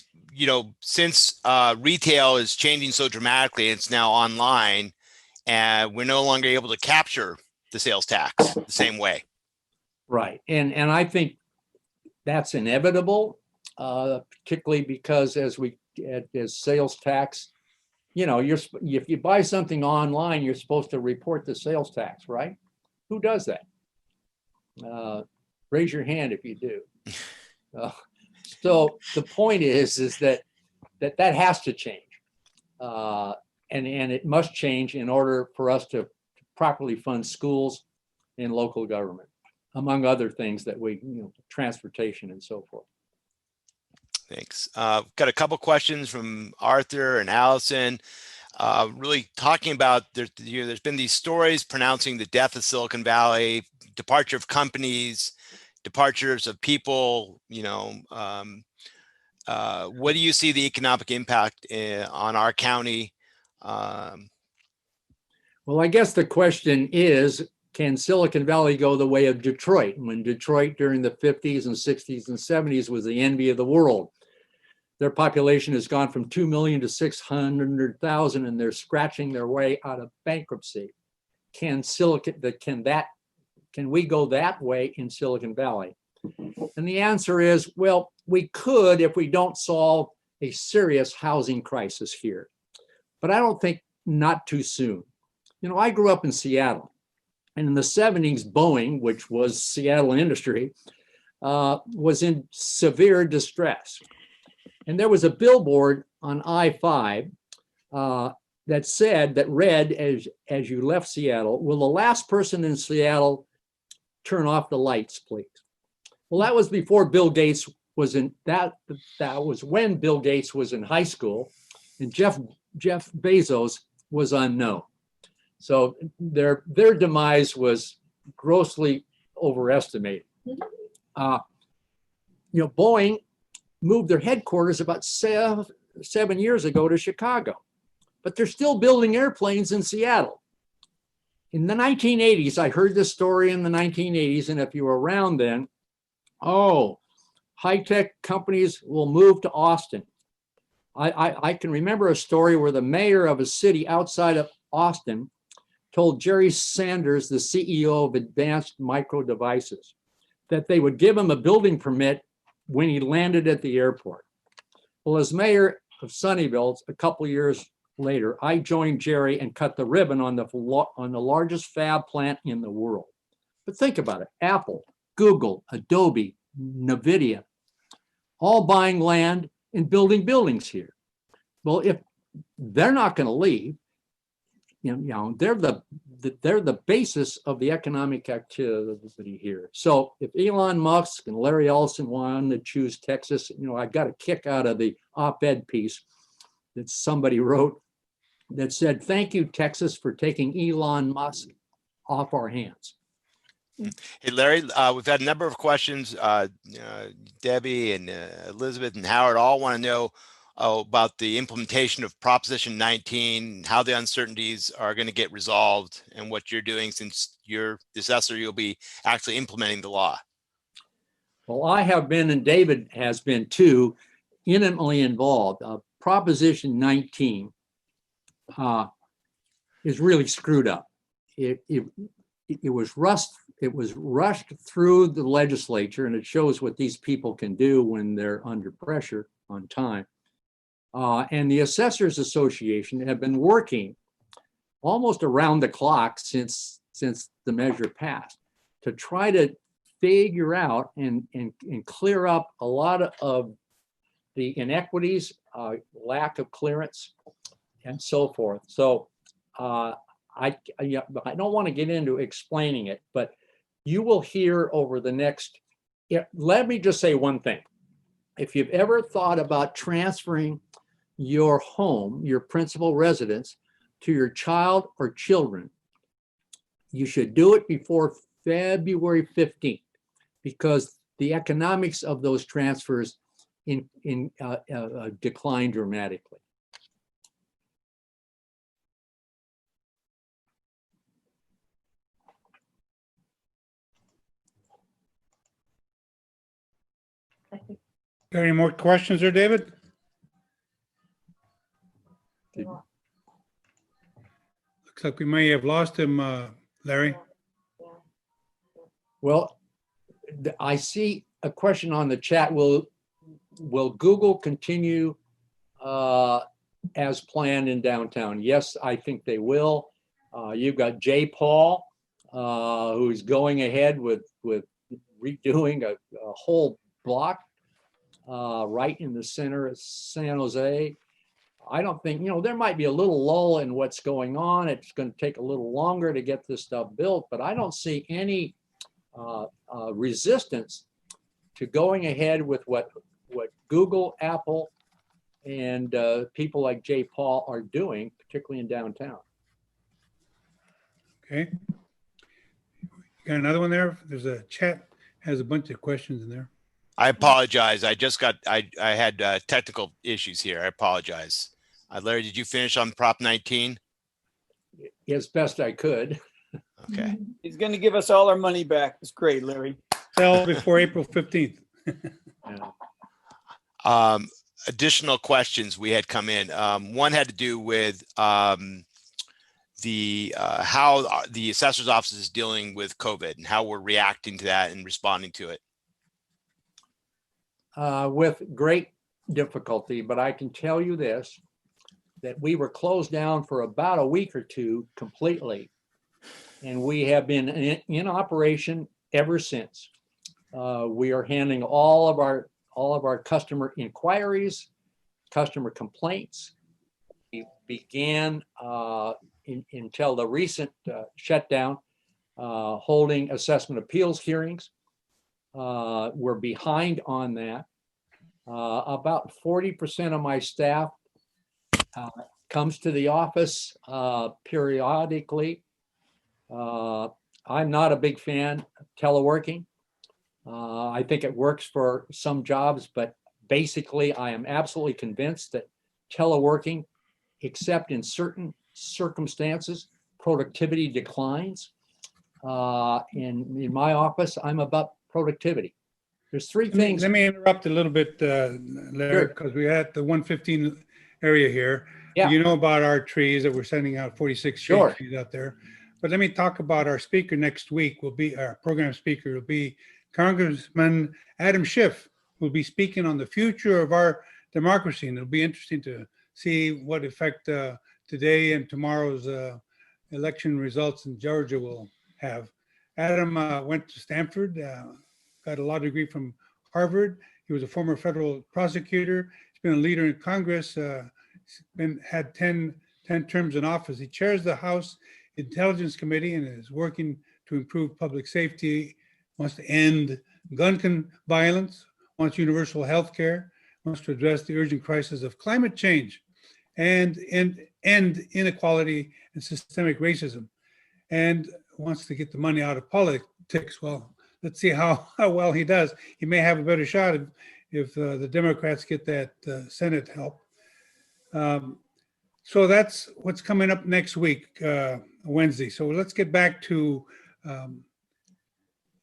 since retail is changing so dramatically, it's now online, and we're no longer able to capture the sales tax the same way. Right, and I think that's inevitable, particularly because as sales tax, if you buy something online, you're supposed to report the sales tax, right? Who does that? Raise your hand if you do. So the point is that has to change, and it must change in order for us to properly fund schools and local government, among other things that transportation and so forth. Thanks. Got a couple questions from Arthur and Allison, really talking about there's been these stories pronouncing the death of Silicon Valley, departure of companies, departures of people. What do you see the economic impact on our county? Well, I guess the question is, can Silicon Valley go the way of Detroit? When Detroit during the 50s and 60s and 70s was the envy of the world. Their population has gone from 2 million to 600,000, and they're scratching their way out of bankruptcy. Can we go that way in Silicon Valley? And the answer is, well, we could if we don't solve a serious housing crisis here. But I don't think not too soon. I grew up in Seattle, and in the 70s, Boeing, which was Seattle Industry, was in severe distress. And there was a billboard on I-5 that read, as you left Seattle, will the last person in Seattle turn off the lights, please? Well, that was before Bill Gates was that was when Bill Gates was in high school, and Jeff Bezos was unknown. So their demise was grossly overestimated. Boeing moved their headquarters about 7 years ago to Chicago, but they're still building airplanes in Seattle. In the 1980s, I heard this story in the 1980s, and if you were around then, high-tech companies will move to Austin. I can remember a story where the mayor of a city outside of Austin told Jerry Sanders, the CEO of Advanced Micro Devices, that they would give him a building permit when he landed at the airport. Well, as mayor of Sunnyvale, a couple years later, I joined Jerry and cut the ribbon on the largest fab plant in the world. But think about it: Apple, Google, Adobe, NVIDIA, all buying land and building buildings here. Well, if they're not going to leave, they're the basis of the economic activity here. So if Elon Musk and Larry Ellison wanted to choose Texas, I got a kick out of the op-ed piece that somebody wrote that said, "Thank you, Texas, for taking Elon Musk off our hands." Hey, Larry, we've had a number of questions. Debbie and Elizabeth and Howard all want to know about the implementation of Proposition 19, how the uncertainties are going to get resolved, and what you're doing since you're the assessor. You'll be actually implementing the law. Well, I have been, and David has been too, intimately involved. Proposition 19 is really screwed up. It was rushed through the legislature, and it shows what these people can do when they're under pressure on time. And the Assessors Association have been working almost around the clock since the measure passed to try to figure out and clear up a lot of the inequities, lack of clearance, and so forth. So yeah, I don't want to get into explaining it, but you will hear over the next, let me just say one thing. If you've ever thought about transferring your home, your principal residence, to your child or children, you should do it before February 15th, because the economics of those transfers decline dramatically. Got any more questions there, David? Looks like we may have lost him, Larry. Well, I see a question on the chat. Will Google continue as planned in downtown? Yes, I think they will. You've got Jay Paul, who's going ahead with redoing a whole block right in the center of San Jose. I don't think, there might be a little lull in what's going on. It's going to take a little longer to get this stuff built, but I don't see any resistance to going ahead with what Google, Apple, and people like Jay Paul are doing, particularly in downtown. Okay. You got another one there? There's a chat, has a bunch of questions in there. I apologize. I had technical issues here. I apologize. Larry, did you finish on Prop 19? As best I could. Okay. He's going to give us all our money back. It's great, Larry. Sell before April 15th. Additional questions we had come in. One had to do with how the assessor's office is dealing with COVID and how we're reacting to that and responding to it. With great difficulty, but I can tell you this, that we were closed down for about a week or two completely, and we have been in operation ever since. We are handling all of our customer inquiries, customer complaints. We began until the recent shutdown, holding assessment appeals hearings. We're behind on that. About 40% of my staff comes to the office periodically. I'm not a big fan of teleworking. I think it works for some jobs, but basically I am absolutely convinced that teleworking, except in certain circumstances, productivity declines. In my office, I'm about productivity. There's three things. Let me interrupt a little bit, Larry, because we're at the 115 area here. Yeah. You know about our trees that we're sending out 46 shade Sure. trees out there. But let me talk about our speaker next week. Our program speaker will be Congressman Adam Schiff, who will be speaking on the future of our democracy. And it'll be interesting to see what effect today and tomorrow's election results in Georgia will have. Adam went to Stanford, got a law degree from Harvard. He was a former federal prosecutor. He's been a leader in Congress. Had 10 terms in office. He chairs the House Intelligence Committee and is working to improve public safety, wants to end gun violence, wants universal health care, wants to address the urgent crisis of climate change and end inequality and systemic racism, and wants to get the money out of politics. Well, let's see how well he does. He may have a better shot if the Democrats get that Senate help. So that's what's coming up next week, Wednesday. So let's get back to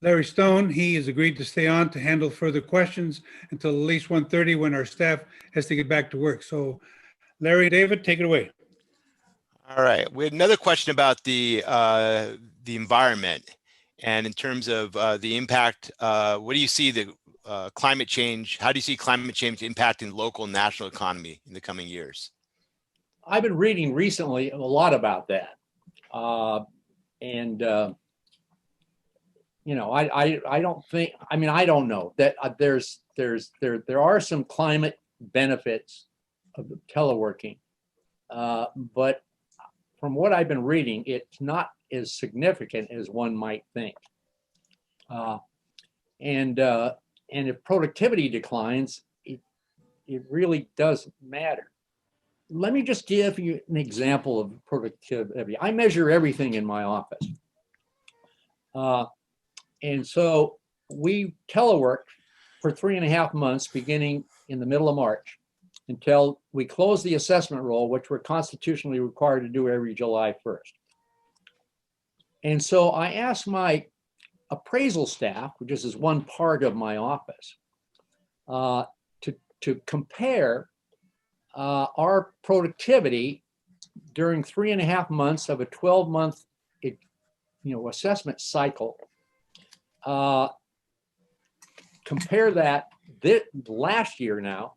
Larry Stone. He has agreed to stay on to handle further questions until at least 1:30 when our staff has to get back to work. So Larry, David, take it away. All right. We had another question about the environment and in terms of the impact. What do you see the climate change? How do you see climate change impacting local and national economy in the coming years? I've been reading recently a lot about that. I don't think, I don't know that there are some climate benefits of teleworking, but from what I've been reading, it's not as significant as one might think. And if productivity declines, it really doesn't matter. Let me just give you an example of productivity. I measure everything in my office. And so we teleworked for 3.5 months, beginning in the middle of March, until we closed the assessment roll, which we're constitutionally required to do every July 1st. And so I asked my appraisal staff, which is one part of my office, to compare our productivity during 3.5 months of a 12-month assessment cycle. Compare that last year now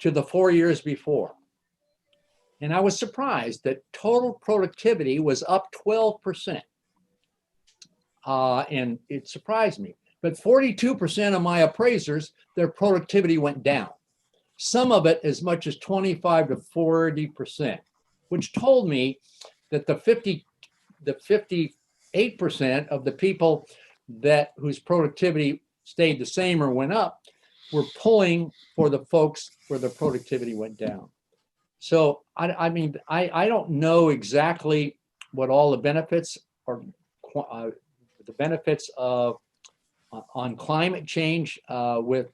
to the 4 years before. And I was surprised that total productivity was up 12%. And it surprised me. But 42% of my appraisers, their productivity went down. Some of it as much as 25 to 40%, which told me that the 58% of the people whose productivity stayed the same or went up were pulling for the folks where the productivity went down. So I mean, I don't know exactly what all the benefits are, the benefits of on climate change with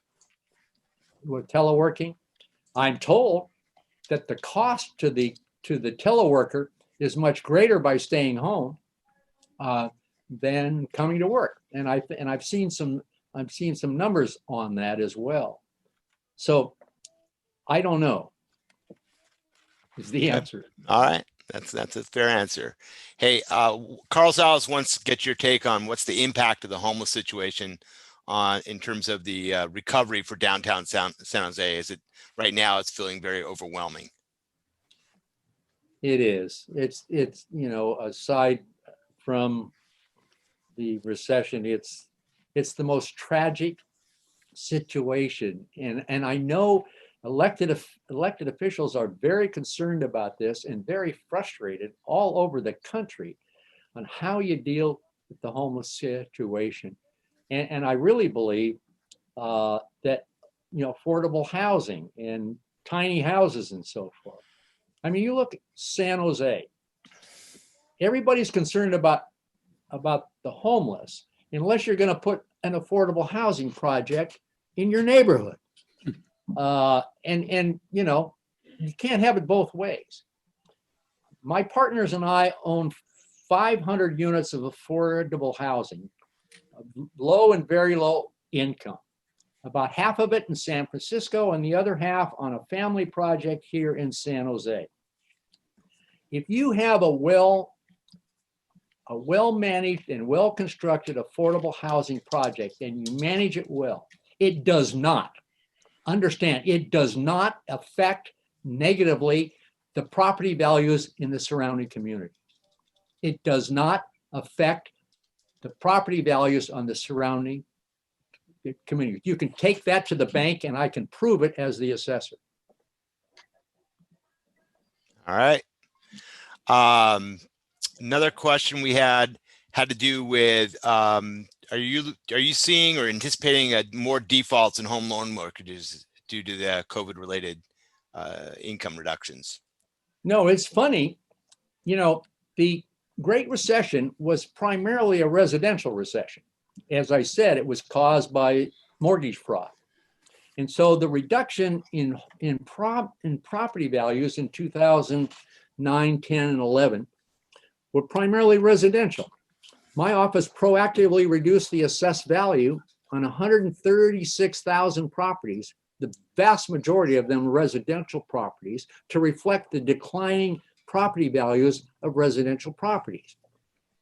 teleworking. I'm told that the cost to the teleworker is much greater by staying home than coming to work, and I've seen some numbers on that as well. So I don't know is the answer. All right. That's a fair answer. Hey, Carl Salas wants to get your take on what's the impact of the homeless situation in terms of the recovery for downtown San Jose. Is it right now? It's feeling very overwhelming. It is. It's aside from the recession, it's the most tragic situation, and I know elected officials are very concerned about this and very frustrated all over the country on how you deal with the homeless situation. And I really believe that affordable housing and tiny houses and so forth. I mean, you look at San Jose. Everybody's concerned about the homeless, unless you're going to put an affordable housing project in your neighborhood. And you can't have it both ways. My partners and I own 500 units of affordable housing, low and very low income. About half of it in San Francisco and the other half on a family project here in San Jose. If you have a well-managed and well-constructed affordable housing project and you manage it well, it does not, understand, it does not affect negatively the property values in the surrounding community. It does not affect the property values on the surrounding community. You can take that to the bank and I can prove it as the assessor. All right. Another question we had to do with, are you seeing or anticipating more defaults in home loan mortgages due to the COVID-related income reductions? No, it's funny. The Great Recession was primarily a residential recession. As I said, it was caused by mortgage fraud. And so the reduction in property values in 2009, 10, and 11 were primarily residential. My office proactively reduced the assessed value on 136,000 properties, the vast majority of them residential properties, to reflect the declining property values of residential properties.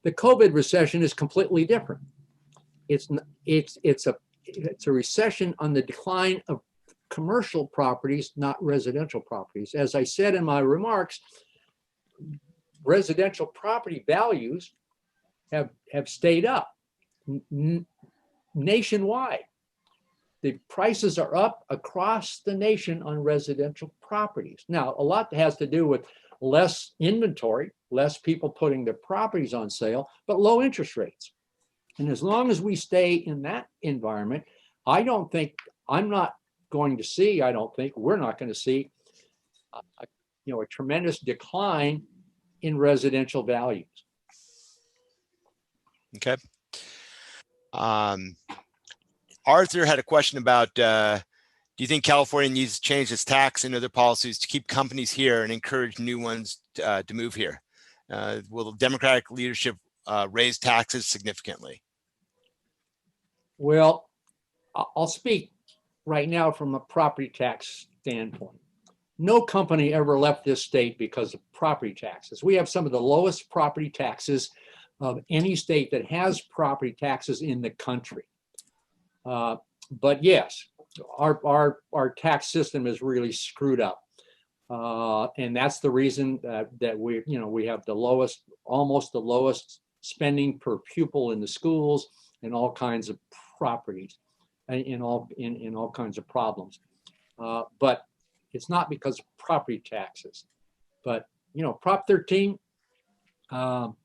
The COVID recession is completely different. It's a recession on the decline of commercial properties, not residential properties. As I said in my remarks, residential property values have stayed up nationwide. The prices are up across the nation on residential properties. Now, a lot has to do with less inventory, less people putting their properties on sale, but low interest rates. And as long as we stay in that environment, I don't think we're not going to see a tremendous decline in residential values. Okay. Arthur had a question about, do you think California needs to change its tax and other policies to keep companies here and encourage new ones to move here? Will the Democratic leadership raise taxes significantly? Well, I'll speak right now from a property tax standpoint. No company ever left this state because of property taxes. We have some of the lowest property taxes of any state that has property taxes in the country. But yes, our tax system is really screwed up. And that's the reason that we have almost the lowest spending per pupil in the schools and all kinds of properties in all kinds of problems. But it's not because of property taxes. But, Prop 13, I'm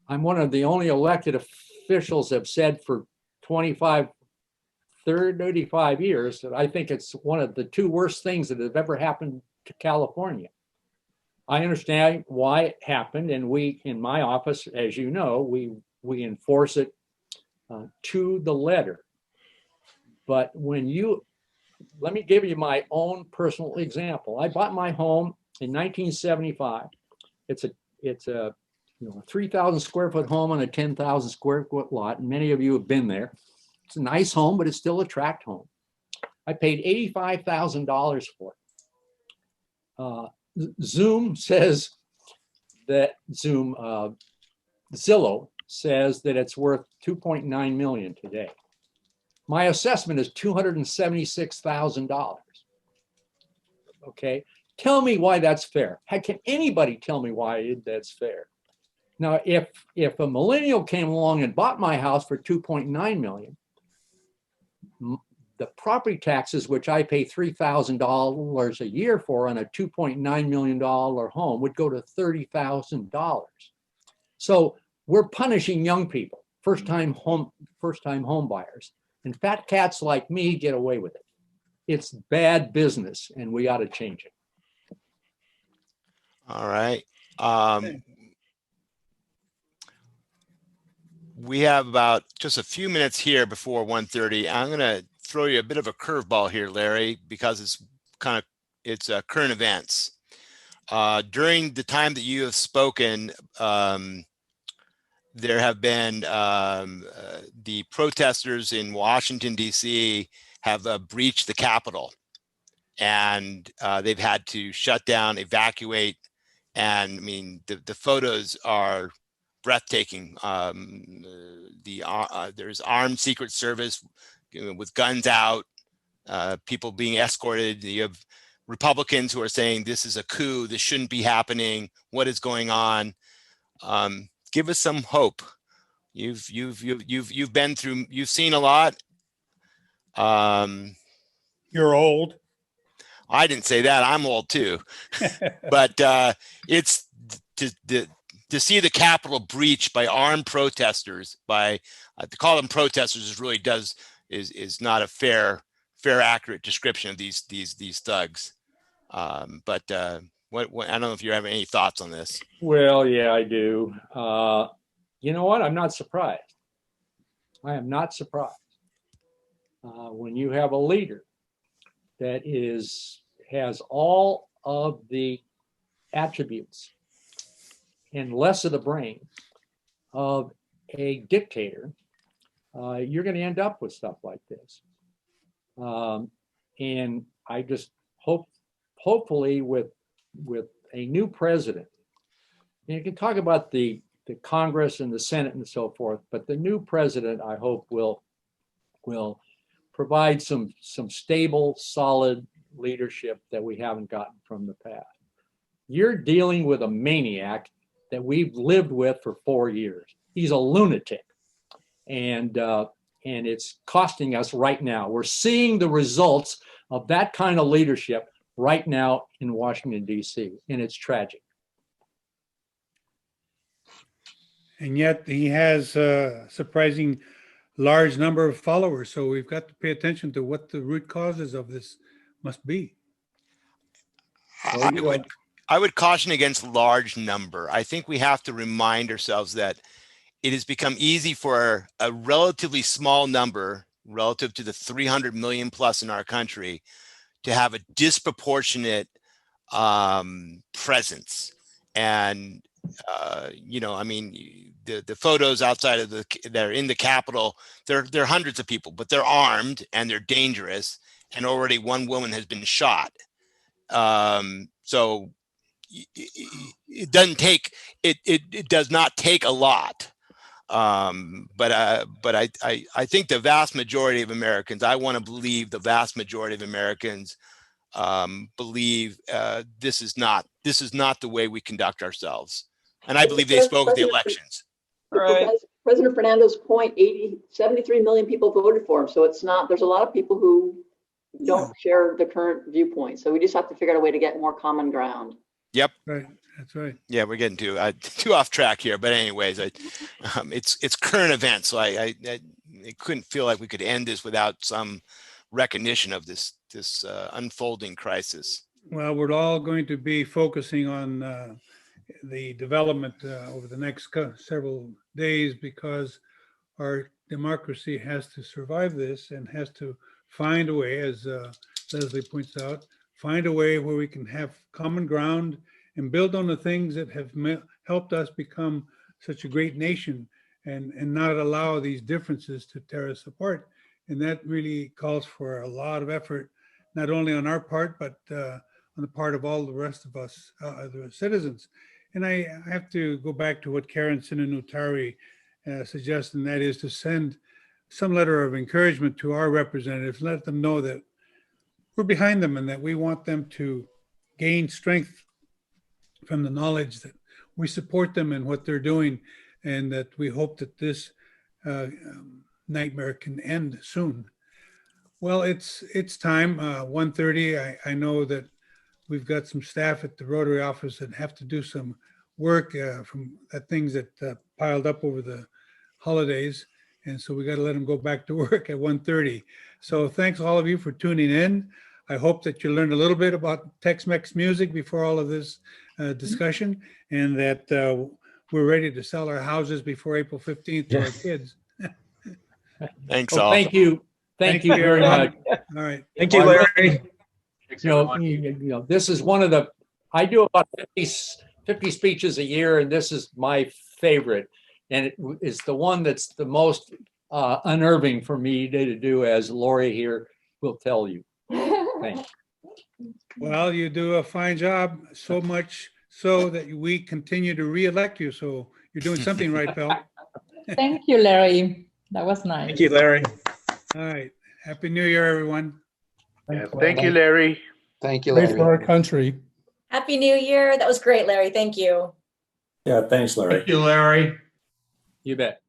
one of the only elected officials that have said for 35 years that I think it's one of the two worst things that have ever happened to California. I understand why it happened, and we, in my office, as you know, we enforce it to the letter. But let me give you my own personal example. I bought my home in 1975. It's a 3,000 square foot home on a 10,000 square foot lot, and many of you have been there. It's a nice home, but it's still a tract home. I paid $85,000 for it. Zillow says that it's worth $2.9 million today. My assessment is $276,000. Okay, tell me why that's fair. How can anybody tell me why that's fair? Now, if a millennial came along and bought my house for $2.9 million, the property taxes, which I pay $3,000 a year for on a $2.9 million home, would go to $30,000. So we're punishing young people, first-time home buyers, and fat cats like me get away with it. It's bad business, and we ought to change it. All right. We have about just a few minutes here before 1:30. I'm going to throw you a bit of a curveball here, Larry, because it's current events. During the time that you have spoken, there have been the protesters in Washington, D.C. have breached the Capitol, and they've had to shut down, evacuate, and I mean the photos are breathtaking. There's armed Secret Service with guns out, people being escorted. You have Republicans who are saying this is a coup, this shouldn't be happening. What is going on? Give us some hope. You've been through. You've seen a lot. You're old. I didn't say that. I'm old too. But it's to see the Capitol breached by armed protesters, to call them protesters is not a fair, accurate description of these thugs. But I don't know if you have any thoughts on this. Well, yeah, I do. You know what? I'm not surprised. I am not surprised. When you have a leader that has all of the attributes and less of the brain of a dictator, you're going to end up with stuff like this. And I just hopefully with a new president, and you can talk about the Congress and the Senate and so forth, but the new president, I hope, will provide some stable, solid leadership that we haven't gotten from the past. You're dealing with a maniac that we've lived with for 4 years. He's a lunatic, and it's costing us right now. We're seeing the results of that kind of leadership right now in Washington, D.C., and it's tragic. And yet he has a surprising large number of followers. So we've got to pay attention to what the root causes of this must be. I would caution against large number. I think we have to remind ourselves that it has become easy for a relatively small number relative to the 300 million plus in our country to have a disproportionate presence. And, you know, I mean, the photos outside of that are in the Capitol, they're hundreds of people, but they're armed and they're dangerous. And already one woman has been shot. So it doesn't take, it does not take a lot. But I think the vast majority of Americans, I want to believe the vast majority of Americans believe this is not the way we conduct ourselves. And I believe they spoke at the elections. Right. President Fernando's point, 73 million people voted for him. So it's not, there's a lot of people who don't share the current viewpoint. So we just have to figure out a way to get more common ground. Yep. Right. That's right. Yeah, we're getting too off track here, but anyways, it's current events, so I couldn't feel like we could end this without some recognition of this unfolding crisis. Well, we're all going to be focusing on the development over the next several days, because our democracy has to survive this and has to find a way, as Leslie points out, find a way where we can have common ground and build on the things that have helped us become such a great nation, and not allow these differences to tear us apart. And that really calls for a lot of effort, not only on our part, but on the part of all the rest of us, the citizens. And I have to go back to what Karen Sinanutari suggested, and that is to send some letter of encouragement to our representatives, let them know that we're behind them and that we want them to gain strength from the knowledge that we support them in what they're doing, and that we hope that this nightmare can end soon. Well, it's time, 1:30. I know that we've got some staff at the Rotary office that have to do some work from things that piled up over the holidays. And so we got to let them go back to work at 1:30. So thanks all of you for tuning in. I hope that you learned a little bit about Tex-Mex music before all of this discussion, and that we're ready to sell our houses before April 15th to our kids. Thanks Well, all. thank you. Thank you very much. All right. Thank you, Larry. You know, this is one of the, I do about 50 speeches a year, and this is my favorite. And it is the one that's the most unnerving for me to do, as Lori here will tell you. Thank you. Well, you do a fine job, so much so that we continue to re-elect you. So you're doing something right, pal. Thank you, Larry. That was nice. Thank you, Larry. All right. Happy New Year, everyone. Thank you, Larry. Thank you, Pray Larry. for our country. Happy New Year. That was great, Larry. Thank you. Yeah, thanks, Larry. Thank you, Larry. You bet.